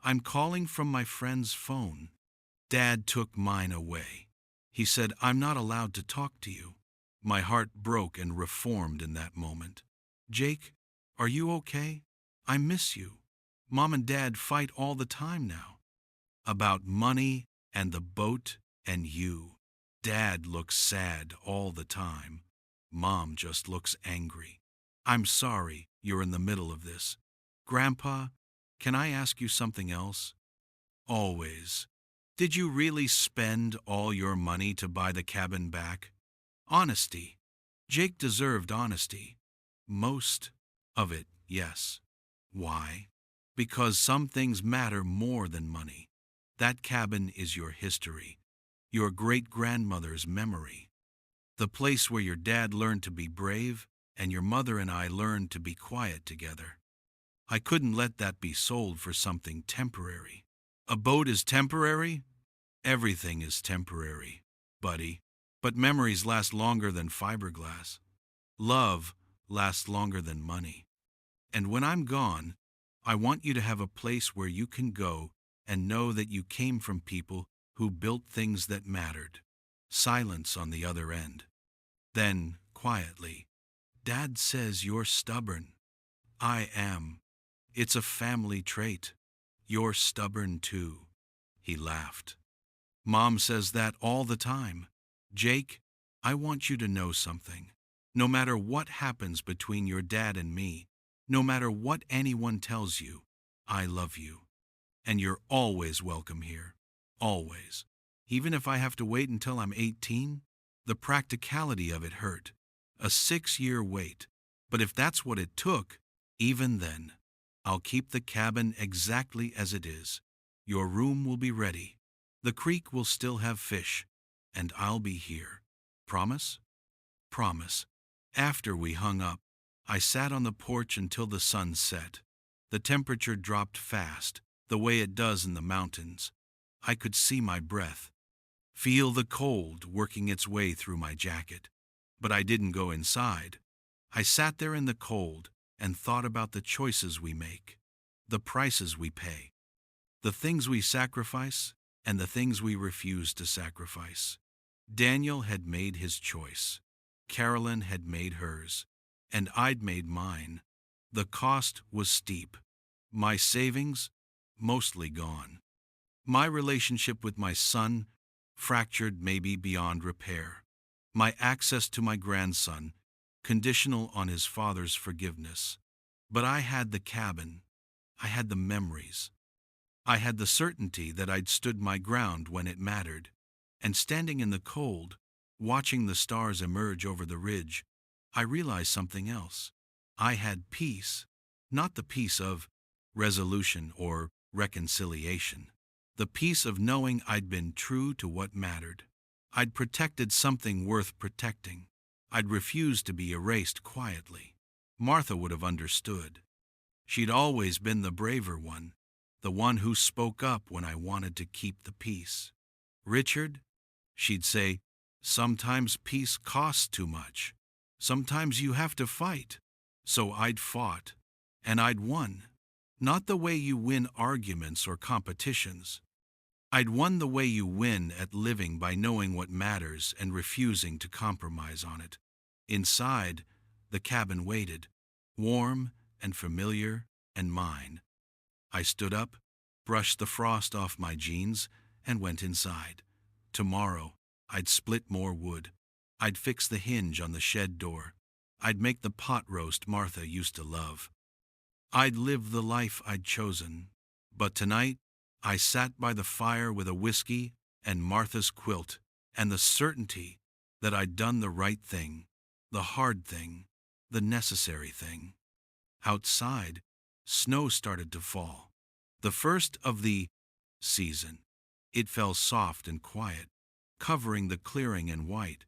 I'm calling from my friend's phone. Dad took mine away. He said, I'm not allowed to talk to you. My heart broke and reformed in that moment. Jake, are you okay? I miss you. Mom and Dad fight all the time now. about money and the boat and you. Dad looks sad all the time. Mom just looks angry. I'm sorry you're in the middle of this. Grandpa, can I ask you something else? Always. Did you really spend all your money to buy the cabin back? Honesty. Jake deserved honesty. Most of it, yes. Why? Because some things matter more than money. That cabin is your history, your great-grandmother's memory, the place where your dad learned to be brave and your mother and I learned to be quiet together. I couldn't let that be sold for something temporary. A boat is temporary? Everything is temporary, buddy. But memories last longer than fiberglass. Love lasts longer than money. And when I'm gone, I want you to have a place where you can go and know that you came from people who built things that mattered. Silence on the other end. Then, quietly, Dad says you're stubborn. I am. It's a family trait. You're stubborn too. He laughed. Mom says that all the time. Jake, I want you to know something. No matter what happens between your dad and me, no matter what anyone tells you, I love you. And you're always welcome here. Always. Even if I have to wait until I'm 18, the practicality of it hurt. A 6-year wait. But if that's what it took, even then, I'll keep the cabin exactly as it is. Your room will be ready. The creek will still have fish, and I'll be here. Promise? Promise. After we hung up, I sat on the porch until the sun set. The temperature dropped fast, the way it does in the mountains. I could see my breath, feel the cold working its way through my jacket. But I didn't go inside. I sat there in the cold and thought about the choices we make, the prices we pay, the things we sacrifice, and the things we refuse to sacrifice. Daniel had made his choice. Carolyn had made hers, and I'd made mine. The cost was steep. My savings, mostly gone. My relationship with my son, fractured maybe beyond repair. My access to my grandson, conditional on his father's forgiveness. But I had the cabin. I had the memories. I had the certainty that I'd stood my ground when it mattered. And standing in the cold, watching the stars emerge over the ridge, I realized something else. I had peace, not the peace of resolution or reconciliation. The peace of knowing I'd been true to what mattered. I'd protected something worth protecting. I'd refused to be erased quietly. Martha would have understood. She'd always been the braver one, the one who spoke up when I wanted to keep the peace. Richard, she'd say, sometimes peace costs too much. Sometimes you have to fight. So I'd fought, and I'd won. Not the way you win arguments or competitions. I'd won the way you win at living by knowing what matters and refusing to compromise on it. Inside, the cabin waited, warm and familiar and mine. I stood up, brushed the frost off my jeans, and went inside. Tomorrow, I'd split more wood. I'd fix the hinge on the shed door. I'd make the pot roast Martha used to love. I'd live the life I'd chosen. But tonight, I sat by the fire with a whiskey and Martha's quilt and the certainty that I'd done the right thing, the hard thing, the necessary thing. Outside, snow started to fall. The first of the season. It fell soft and quiet, covering the clearing in white,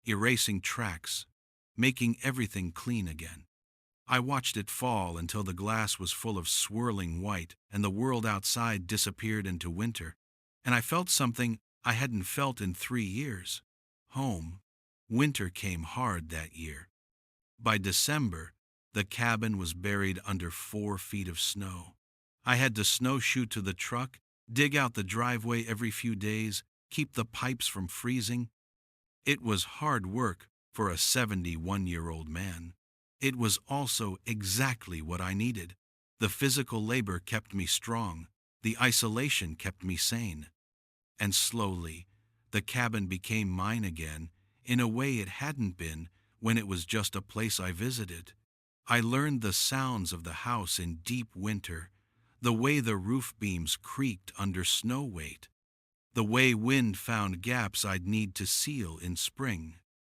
erasing tracks, making everything clean again. I watched it fall until the glass was full of swirling white and the world outside disappeared into winter, and I felt something I hadn't felt in 3 years. Home. Winter came hard that year. By December, the cabin was buried under 4 feet of snow. I had to snowshoe to the truck, dig out the driveway every few days, keep the pipes from freezing. It was hard work for a 71-year-old man. It was also exactly what I needed. The physical labor kept me strong. The isolation kept me sane. And slowly, the cabin became mine again in a way it hadn't been when it was just a place I visited. I learned the sounds of the house in deep winter, the way the roof beams creaked under snow weight, the way wind found gaps I'd need to seal in spring.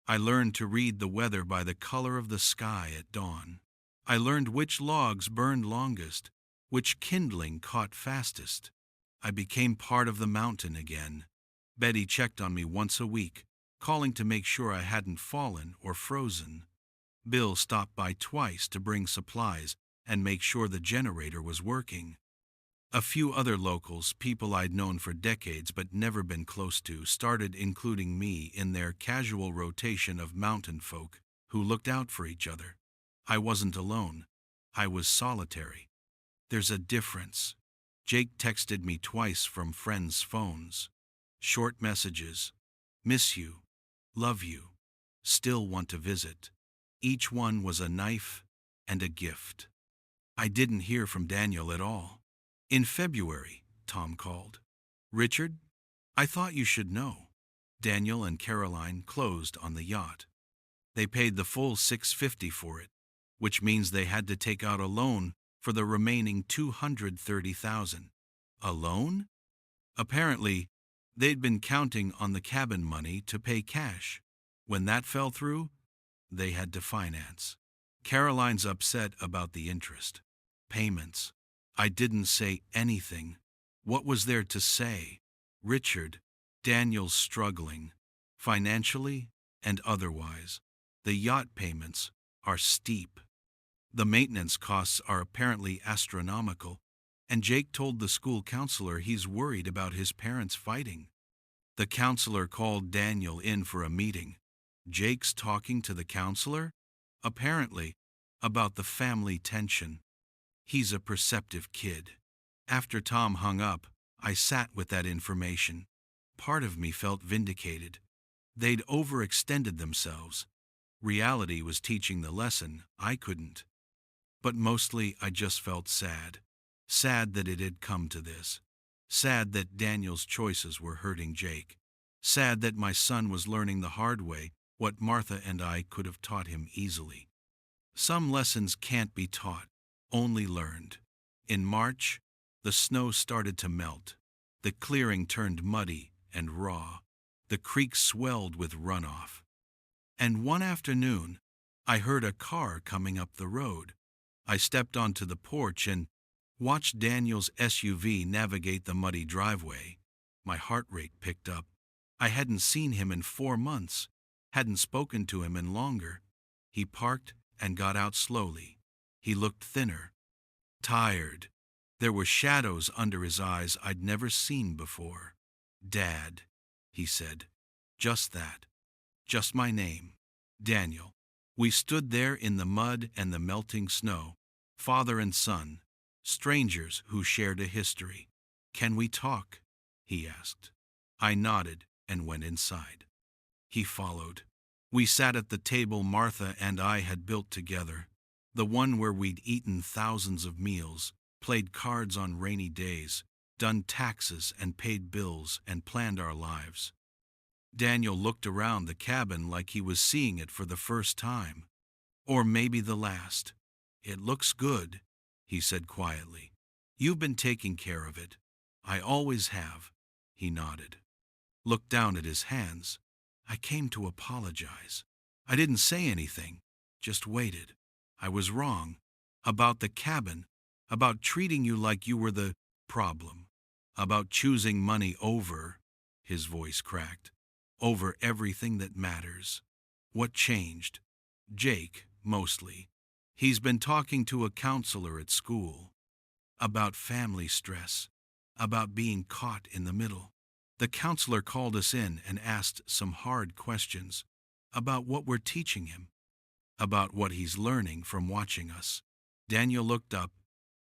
I learned to read the weather by the color of the sky at dawn. I learned which logs burned longest, which kindling caught fastest. I became part of the mountain again. Betty checked on me once a week, calling to make sure I hadn't fallen or frozen. Bill stopped by twice to bring supplies and make sure the generator was working. A few other locals, people I'd known for decades but never been close to, started including me in their casual rotation of mountain folk who looked out for each other. I wasn't alone. I was solitary. There's a difference. Jake texted me twice from friends' phones. Short messages. Miss you. Love you. Still want to visit. Each one was a knife and a gift. I didn't hear from Daniel at all. In February, Tom called. Richard, I thought you should know. Daniel and Caroline closed on the yacht. They paid the full $650 for it, which means they had to take out a loan for the remaining $230,000. A loan? Apparently, they'd been counting on the cabin money to pay cash. When that fell through, they had to finance. Caroline's upset about the interest. Payments. I didn't say anything. What was there to say? Richard, Daniel's struggling, financially and otherwise. The yacht payments are steep. The maintenance costs are apparently astronomical, and Jake told the school counselor he's worried about his parents fighting. The counselor called Daniel in for a meeting. Jake's talking to the counselor? Apparently, about the family tension. He's a perceptive kid. After Tom hung up, I sat with that information. Part of me felt vindicated. They'd overextended themselves. Reality was teaching the lesson I couldn't. But mostly I just felt sad. Sad that it had come to this. Sad that Daniel's choices were hurting Jake. Sad that my son was learning the hard way what Martha and I could have taught him easily. Some lessons can't be taught, only learned. In March, the snow started to melt. The clearing turned muddy and raw. The creek swelled with runoff. And one afternoon, I heard a car coming up the road. I stepped onto the porch and watched Daniel's SUV navigate the muddy driveway. My heart rate picked up. I hadn't seen him in 4 months, hadn't spoken to him in longer. He parked and got out slowly. He looked thinner, tired. There were shadows under his eyes I'd never seen before. Dad, he said. Just that. Just my name. Daniel. We stood there in the mud and the melting snow, father and son, strangers who shared a history. Can we talk? He asked. I nodded and went inside. He followed. We sat at the table Martha and I had built together, the one where we'd eaten thousands of meals, played cards on rainy days, done taxes and paid bills and planned our lives. Daniel looked around the cabin like he was seeing it for the first time. Or maybe the last. It looks good, he said quietly. You've been taking care of it. I always have, he nodded. Looked down at his hands. I came to apologize. I didn't say anything, just waited. I was wrong. About the cabin, about treating you like you were the problem, about choosing money over, his voice cracked, over everything that matters. What changed? Jake, mostly. He's been talking to a counselor at school. About family stress. About being caught in the middle. The counselor called us in and asked some hard questions. About what we're teaching him. About what he's learning from watching us. Daniel looked up,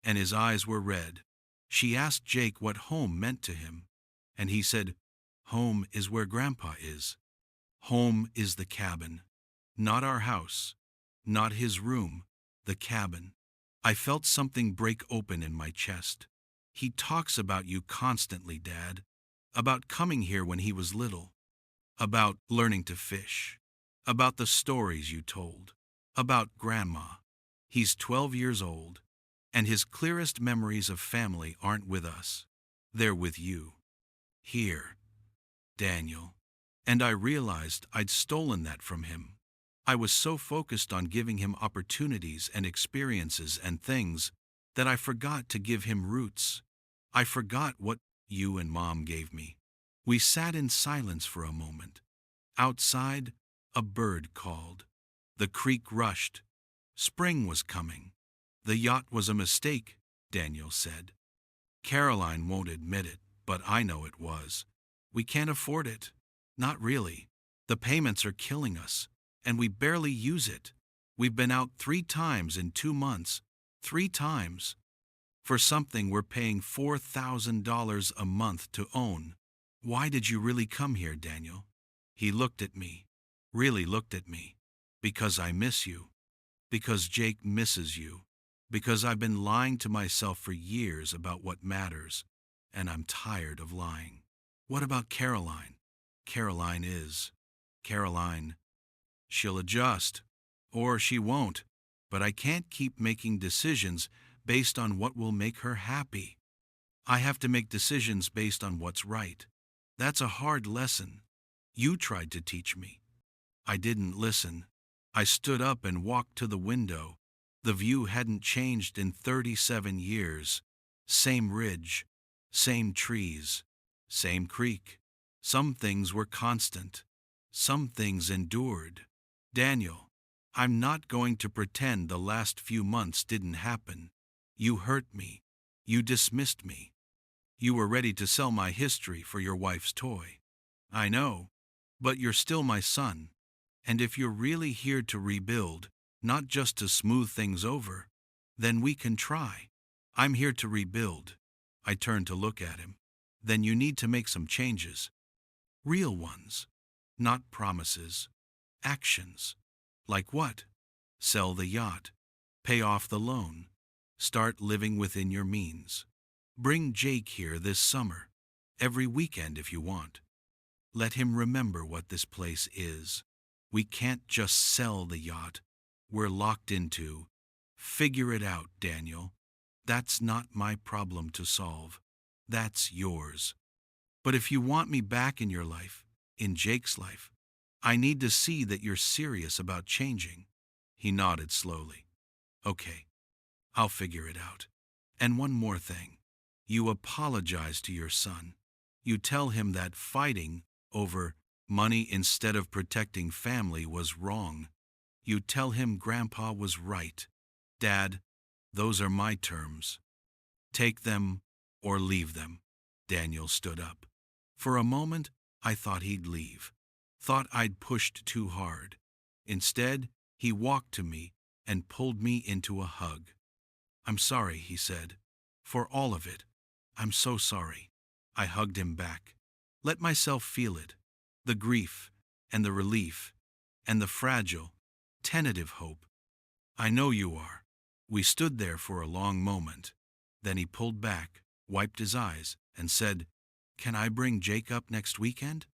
and his eyes were red. She asked Jake what home meant to him, and he said, Home is where Grandpa is. Home is the cabin. Not our house. Not his room. The cabin. I felt something break open in my chest. He talks about you constantly, Dad. About coming here when he was little. About learning to fish. About the stories you told. About Grandma. He's 12 years old, and his clearest memories of family aren't with us. They're with you. Here, Daniel. And I realized I'd stolen that from him. I was so focused on giving him opportunities and experiences and things that I forgot to give him roots. I forgot what you and Mom gave me. We sat in silence for a moment. Outside, a bird called. The creek rushed. Spring was coming. The yacht was a mistake, Daniel said. Caroline won't admit it, but I know it was. We can't afford it. Not really. The payments are killing us, and we barely use it. We've been out 3 times in 2 months. 3 times. For something we're paying $4,000 a month to own. Why did you really come here, Daniel? He looked at me. Really looked at me. Because I miss you. Because Jake misses you. Because I've been lying to myself for years about what matters, and I'm tired of lying. What about Caroline? Caroline. She'll adjust. Or she won't. But I can't keep making decisions based on what will make her happy. I have to make decisions based on what's right. That's a hard lesson. You tried to teach me. I didn't listen. I stood up and walked to the window. The view hadn't changed in 37 years. Same ridge, same trees, same creek. Some things were constant. Some things endured. Daniel, I'm not going to pretend the last few months didn't happen. You hurt me. You dismissed me. You were ready to sell my history for your wife's toy. I know, but you're still my son. And if you're really here to rebuild, not just to smooth things over, then we can try. I'm here to rebuild. I turned to look at him. Then you need to make some changes. Real ones. Not promises. Actions. Like what? Sell the yacht. Pay off the loan. Start living within your means. Bring Jake here this summer. Every weekend if you want. Let him remember what this place is. We can't just sell the yacht. We're locked into. Figure it out, Daniel. That's not my problem to solve. That's yours. But if you want me back in your life, in Jake's life, I need to see that you're serious about changing. He nodded slowly. Okay, I'll figure it out. And one more thing. You apologize to your son. You tell him that fighting over money instead of protecting family was wrong. You tell him Grandpa was right. Dad, those are my terms. Take them or leave them. Daniel stood up. For a moment, I thought he'd leave. Thought I'd pushed too hard. Instead, he walked to me and pulled me into a hug. I'm sorry, he said. For all of it. I'm so sorry. I hugged him back. Let myself feel it. The grief and the relief and the fragile, tentative hope. I know you are. We stood there for a long moment. Then he pulled back, wiped his eyes, and said, Can I bring Jake up next weekend?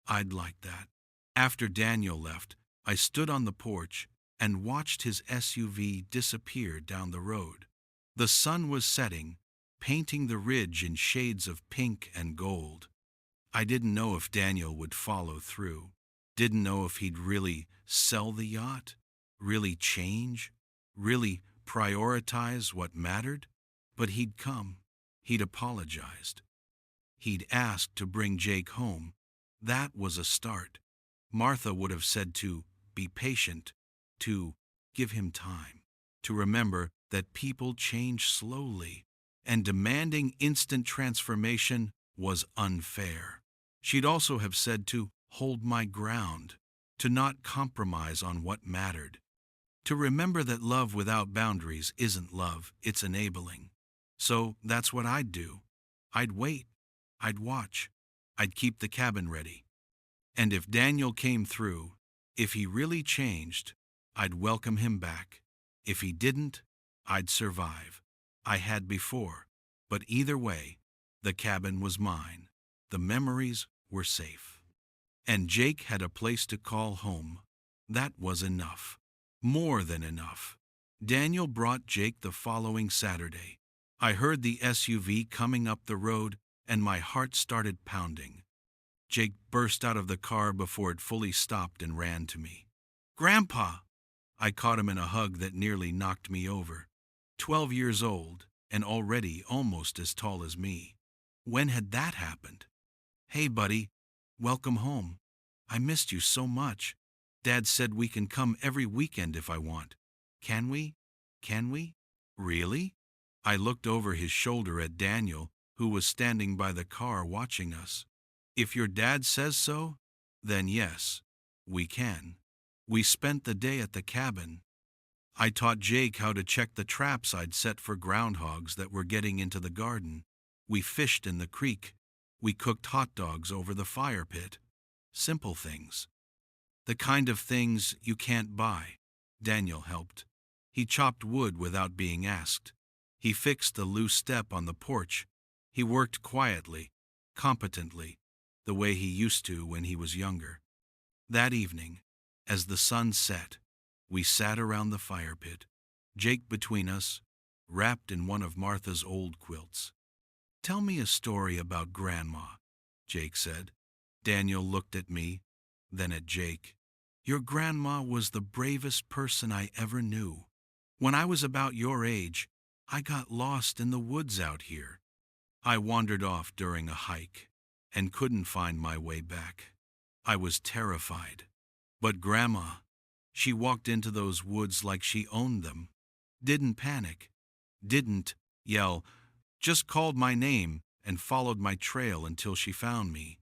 I'd like that. After Daniel left, I stood on the porch and watched his SUV disappear down the road. The sun was setting, painting the ridge in shades of pink and gold. I didn't know if Daniel would follow through. Didn't know if he'd really sell the yacht, really change, really prioritize what mattered. But he'd come. He'd apologized. He'd asked to bring Jake home. That was a start. Martha would have said to be patient, to give him time, to remember that people change slowly, and demanding instant transformation was unfair. She'd also have said to hold my ground, to not compromise on what mattered, to remember that love without boundaries isn't love, it's enabling. So that's what I'd do. I'd wait. I'd watch. I'd keep the cabin ready. And if Daniel came through, if he really changed, I'd welcome him back. If he didn't, I'd survive. I had before. But either way, the cabin was mine. The memories were safe. And Jake had a place to call home. That was enough. More than enough. Daniel brought Jake the following Saturday. I heard the SUV coming up the road, and my heart started pounding. Jake burst out of the car before it fully stopped and ran to me. "Grandpa!" I caught him in a hug that nearly knocked me over. 12 years old, and already almost as tall as me. When had that happened? "Hey, buddy. Welcome home. I missed you so much. Dad said we can come every weekend if I want. Can we? Can we? Really?" I looked over his shoulder at Daniel, who was standing by the car watching us. "If your dad says so, then yes, we can." We spent the day at the cabin. I taught Jake how to check the traps I'd set for groundhogs that were getting into the garden. We fished in the creek. We cooked hot dogs over the fire pit. Simple things. The kind of things you can't buy. Daniel helped. He chopped wood without being asked. He fixed the loose step on the porch. He worked quietly, competently, the way he used to when he was younger. That evening, as the sun set, we sat around the fire pit, Jake between us, wrapped in one of Martha's old quilts. "Tell me a story about Grandma," Jake said. Daniel looked at me, then at Jake. "Your grandma was the bravest person I ever knew. When I was about your age, I got lost in the woods out here. I wandered off during a hike and couldn't find my way back. I was terrified. But Grandma, she walked into those woods like she owned them. Didn't panic. Didn't yell. Just called my name and followed my trail until she found me.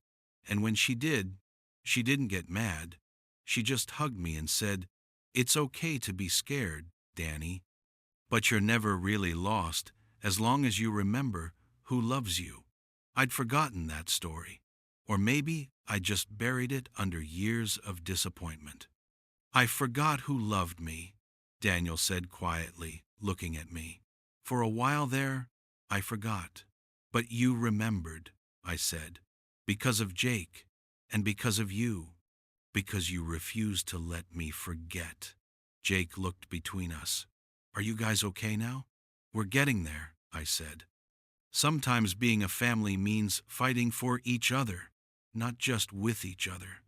And when she did, she didn't get mad. She just hugged me and said, 'It's okay to be scared, Danny. But you're never really lost as long as you remember who loves you.' I'd forgotten that story. Or maybe I just buried it under years of disappointment. I forgot who loved me," Daniel said quietly, looking at me. "For a while there, I forgot. But you remembered," I said, "because of Jake and because of you, because you refused to let me forget." Jake looked between us. "Are you guys okay now?" "We're getting there," I said. "Sometimes being a family means fighting for each other, not just with each other."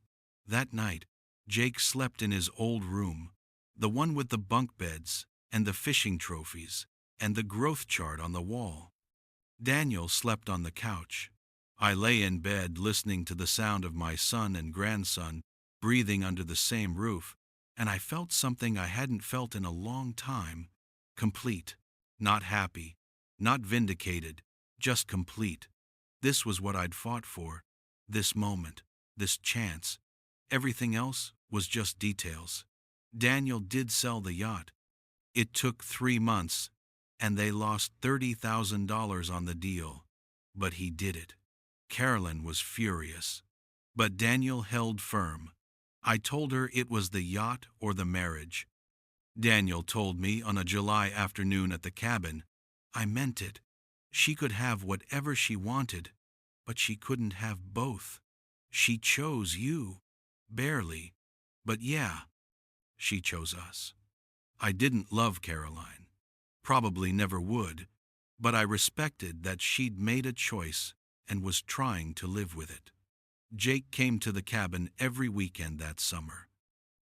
That night, Jake slept in his old room, the one with the bunk beds and the fishing trophies and the growth chart on the wall. Daniel slept on the couch. I lay in bed listening to the sound of my son and grandson breathing under the same roof, and I felt something I hadn't felt in a long time. Complete. Not happy. Not vindicated. Just complete. This was what I'd fought for. This moment. This chance. Everything else was just details. Daniel did sell the yacht. It took 3 months, and they lost $30,000 on the deal. But he did it. Carolyn was furious. But Daniel held firm. I told her it was the yacht or the marriage. Daniel told me on a July afternoon at the cabin, "I meant it. She could have whatever she wanted, but she couldn't have both. She chose you. Barely. But yeah, she chose us." I didn't love Caroline. Probably never would. But I respected that she'd made a choice and was trying to live with it. Jake came to the cabin every weekend that summer.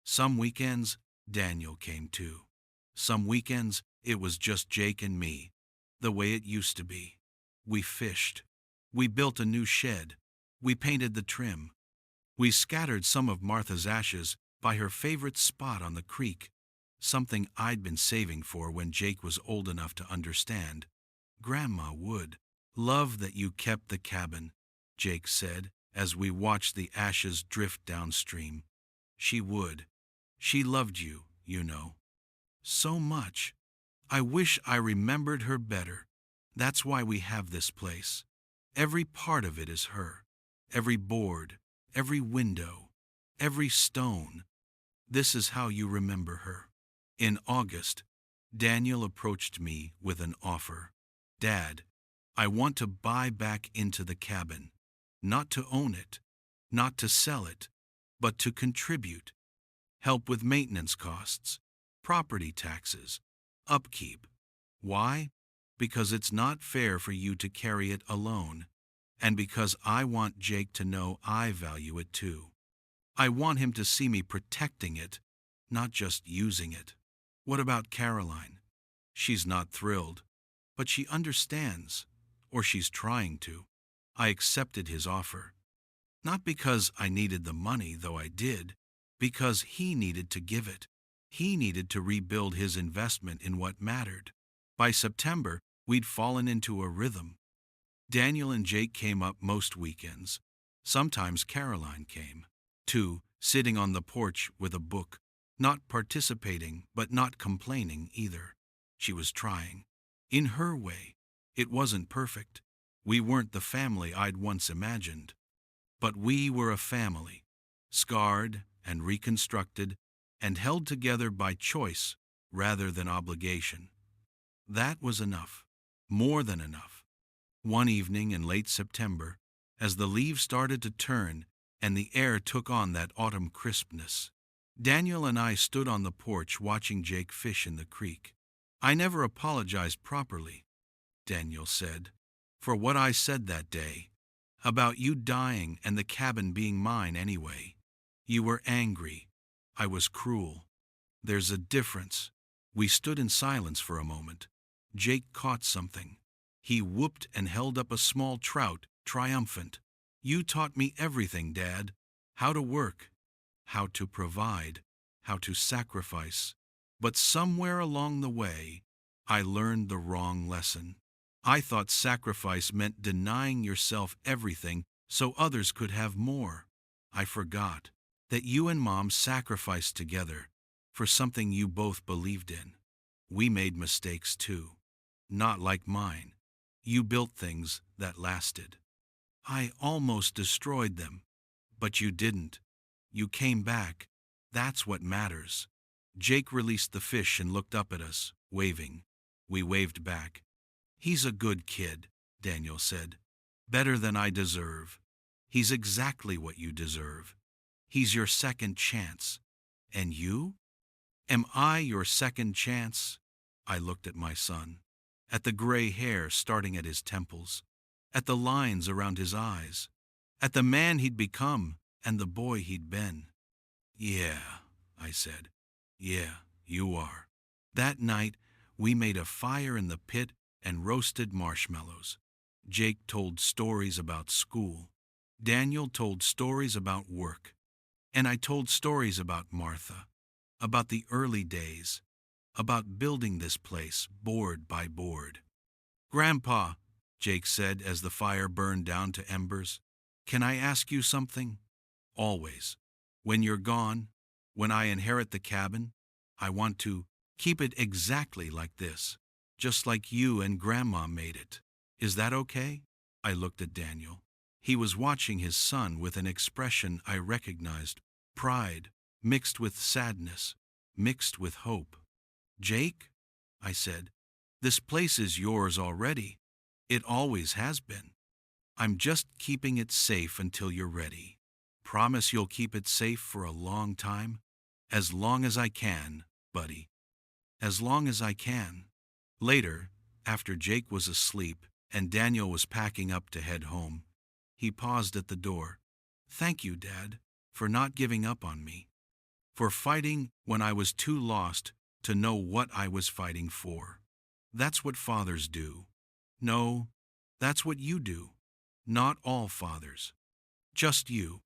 Some weekends, Daniel came too. Some weekends, it was just Jake and me, the way it used to be. We fished. We built a new shed. We painted the trim. We scattered some of Martha's ashes by her favorite spot on the creek, something I'd been saving for when Jake was old enough to understand. "Grandma would love that you kept the cabin," Jake said as we watched the ashes drift downstream. "She would. She loved you, you know. So much. I wish I remembered her better. That's why we have this place. Every part of it is her. Every board, every window, every stone. This is how you remember her." In August, Daniel approached me with an offer. "Dad, I want to buy back into the cabin, not to own it, not to sell it, but to contribute, help with maintenance costs, property taxes, upkeep. Why? Because it's not fair for you to carry it alone, and because I want Jake to know I value it too. I want him to see me protecting it, not just using it. What about Caroline? She's not thrilled, but she understands, or she's trying to. I accepted his offer. Not because I needed the money, though I did, because he needed to give it. He needed to rebuild his investment in what mattered. By September, we'd fallen into a rhythm. Daniel and Jake came up most weekends. Sometimes Caroline came, too, sitting on the porch with a book, not participating but not complaining either. She was trying. In her way. It wasn't perfect. We weren't the family I'd once imagined. But we were a family, scarred and reconstructed and held together by choice rather than obligation. That was enough, more than enough. One evening in late September, as the leaves started to turn and the air took on that autumn crispness, Daniel and I stood on the porch watching Jake fish in the creek. I never apologized properly, Daniel said, for what I said that day, about you dying and the cabin being mine anyway. You were angry. I was cruel. There's a difference. We stood in silence for a moment. Jake caught something. He whooped and held up a small trout, triumphant. You taught me everything, Dad. How to work, how to provide, how to sacrifice. But somewhere along the way, I learned the wrong lesson. I thought sacrifice meant denying yourself everything so others could have more. I forgot that you and Mom sacrificed together for something you both believed in. We made mistakes too. Not like mine. You built things that lasted. I almost destroyed them, but you didn't. You came back. That's what matters. Jake released the fish and looked up at us, waving. We waved back. He's a good kid, Daniel said. Better than I deserve. He's exactly what you deserve. He's your second chance. And you? Am I your second chance? I looked at my son, at the gray hair starting at his temples, at the lines around his eyes, at the man he'd become and the boy he'd been. Yeah, I said. Yeah, you are. That night, we made a fire in the pit and roasted marshmallows. Jake told stories about school. Daniel told stories about work. And I told stories about Martha, about the early days, about building this place board by board. Grandpa, Jake said as the fire burned down to embers, can I ask you something? Always. When you're gone, when I inherit the cabin, I want to keep it exactly like this, just like you and Grandma made it. Is that okay? I looked at Daniel. He was watching his son with an expression I recognized, pride, mixed with sadness, mixed with hope. Jake, I said, this place is yours already. It always has been. I'm just keeping it safe until you're ready. Promise you'll keep it safe for a long time? As long as I can, buddy. As long as I can. Later, after Jake was asleep and Daniel was packing up to head home, he paused at the door. Thank you, Dad, for not giving up on me. For fighting when I was too lost to know what I was fighting for. That's what fathers do. No, that's what you do. Not all fathers. Just you.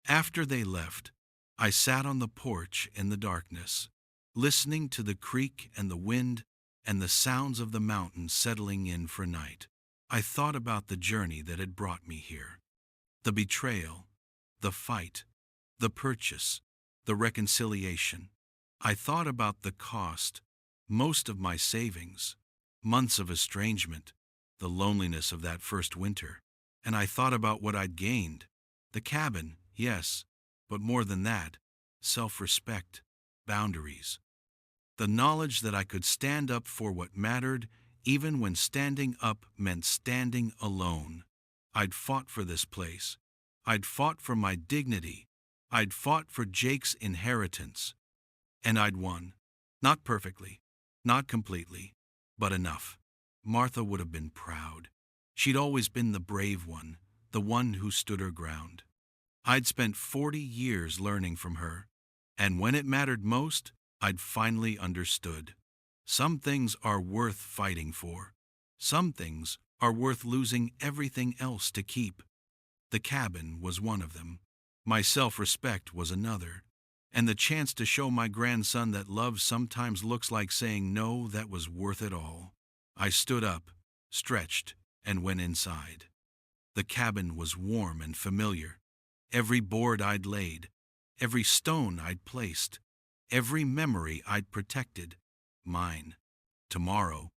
After they left, I sat on the porch in the darkness, listening to the creek and the wind and the sounds of the mountains settling in for night. I thought about the journey that had brought me here. The betrayal, the fight, the purchase, the reconciliation. I thought about the cost, most of my savings, months of estrangement, the loneliness of that first winter. And I thought about what I'd gained. The cabin, yes, but more than that, self-respect, boundaries. The knowledge that I could stand up for what mattered even when standing up meant standing alone. I'd fought for this place. I'd fought for my dignity. I'd fought for Jake's inheritance. And I'd won. Not perfectly, not completely, but enough. Martha would have been proud. She'd always been the brave one, the one who stood her ground. I'd spent 40 years learning from her, and when it mattered most, I'd finally understood. Some things are worth fighting for. Some things are worth losing everything else to keep. The cabin was one of them. My self-respect was another. And the chance to show my grandson that love sometimes looks like saying no, that was worth it all. I stood up, stretched, and went inside. The cabin was warm and familiar. Every board I'd laid, every stone I'd placed, every memory I'd protected, mine. Tomorrow,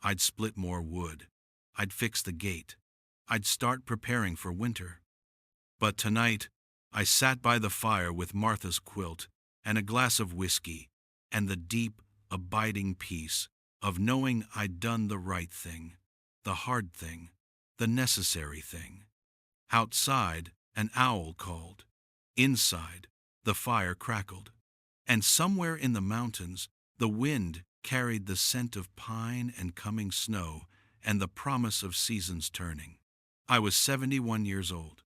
I'd split more wood. I'd fix the gate. I'd start preparing for winter. But tonight, I sat by the fire with Martha's quilt and a glass of whiskey, and the deep, abiding peace of knowing I'd done the right thing, the hard thing, the necessary thing. Outside, an owl called. Inside, the fire crackled. And somewhere in the mountains, the wind carried the scent of pine and coming snow and the promise of seasons turning. I was 71 years old.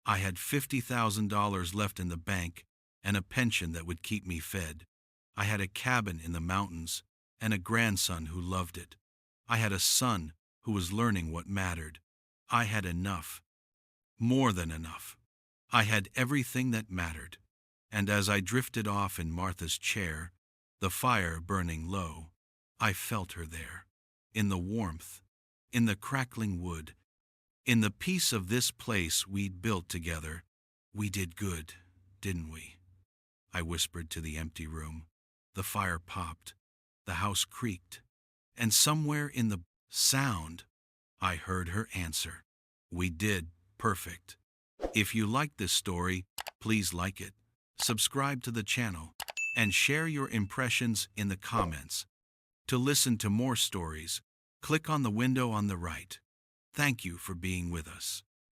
I had $50,000 left in the bank and a pension that would keep me fed. I had a cabin in the mountains and a grandson who loved it. I had a son who was learning what mattered. I had enough. More than enough. I had everything that mattered. And as I drifted off in Martha's chair, the fire burning low, I felt her there, in the warmth, in the crackling wood, in the peace of this place we'd built together. We did good, didn't we? I whispered to the empty room. The fire popped, the house creaked, and somewhere in the sound, I heard her answer. We did, perfect. If you like this story, please like it, subscribe to the channel, and share your impressions in the comments. To listen to more stories, click on the window on the right. Thank you for being with us.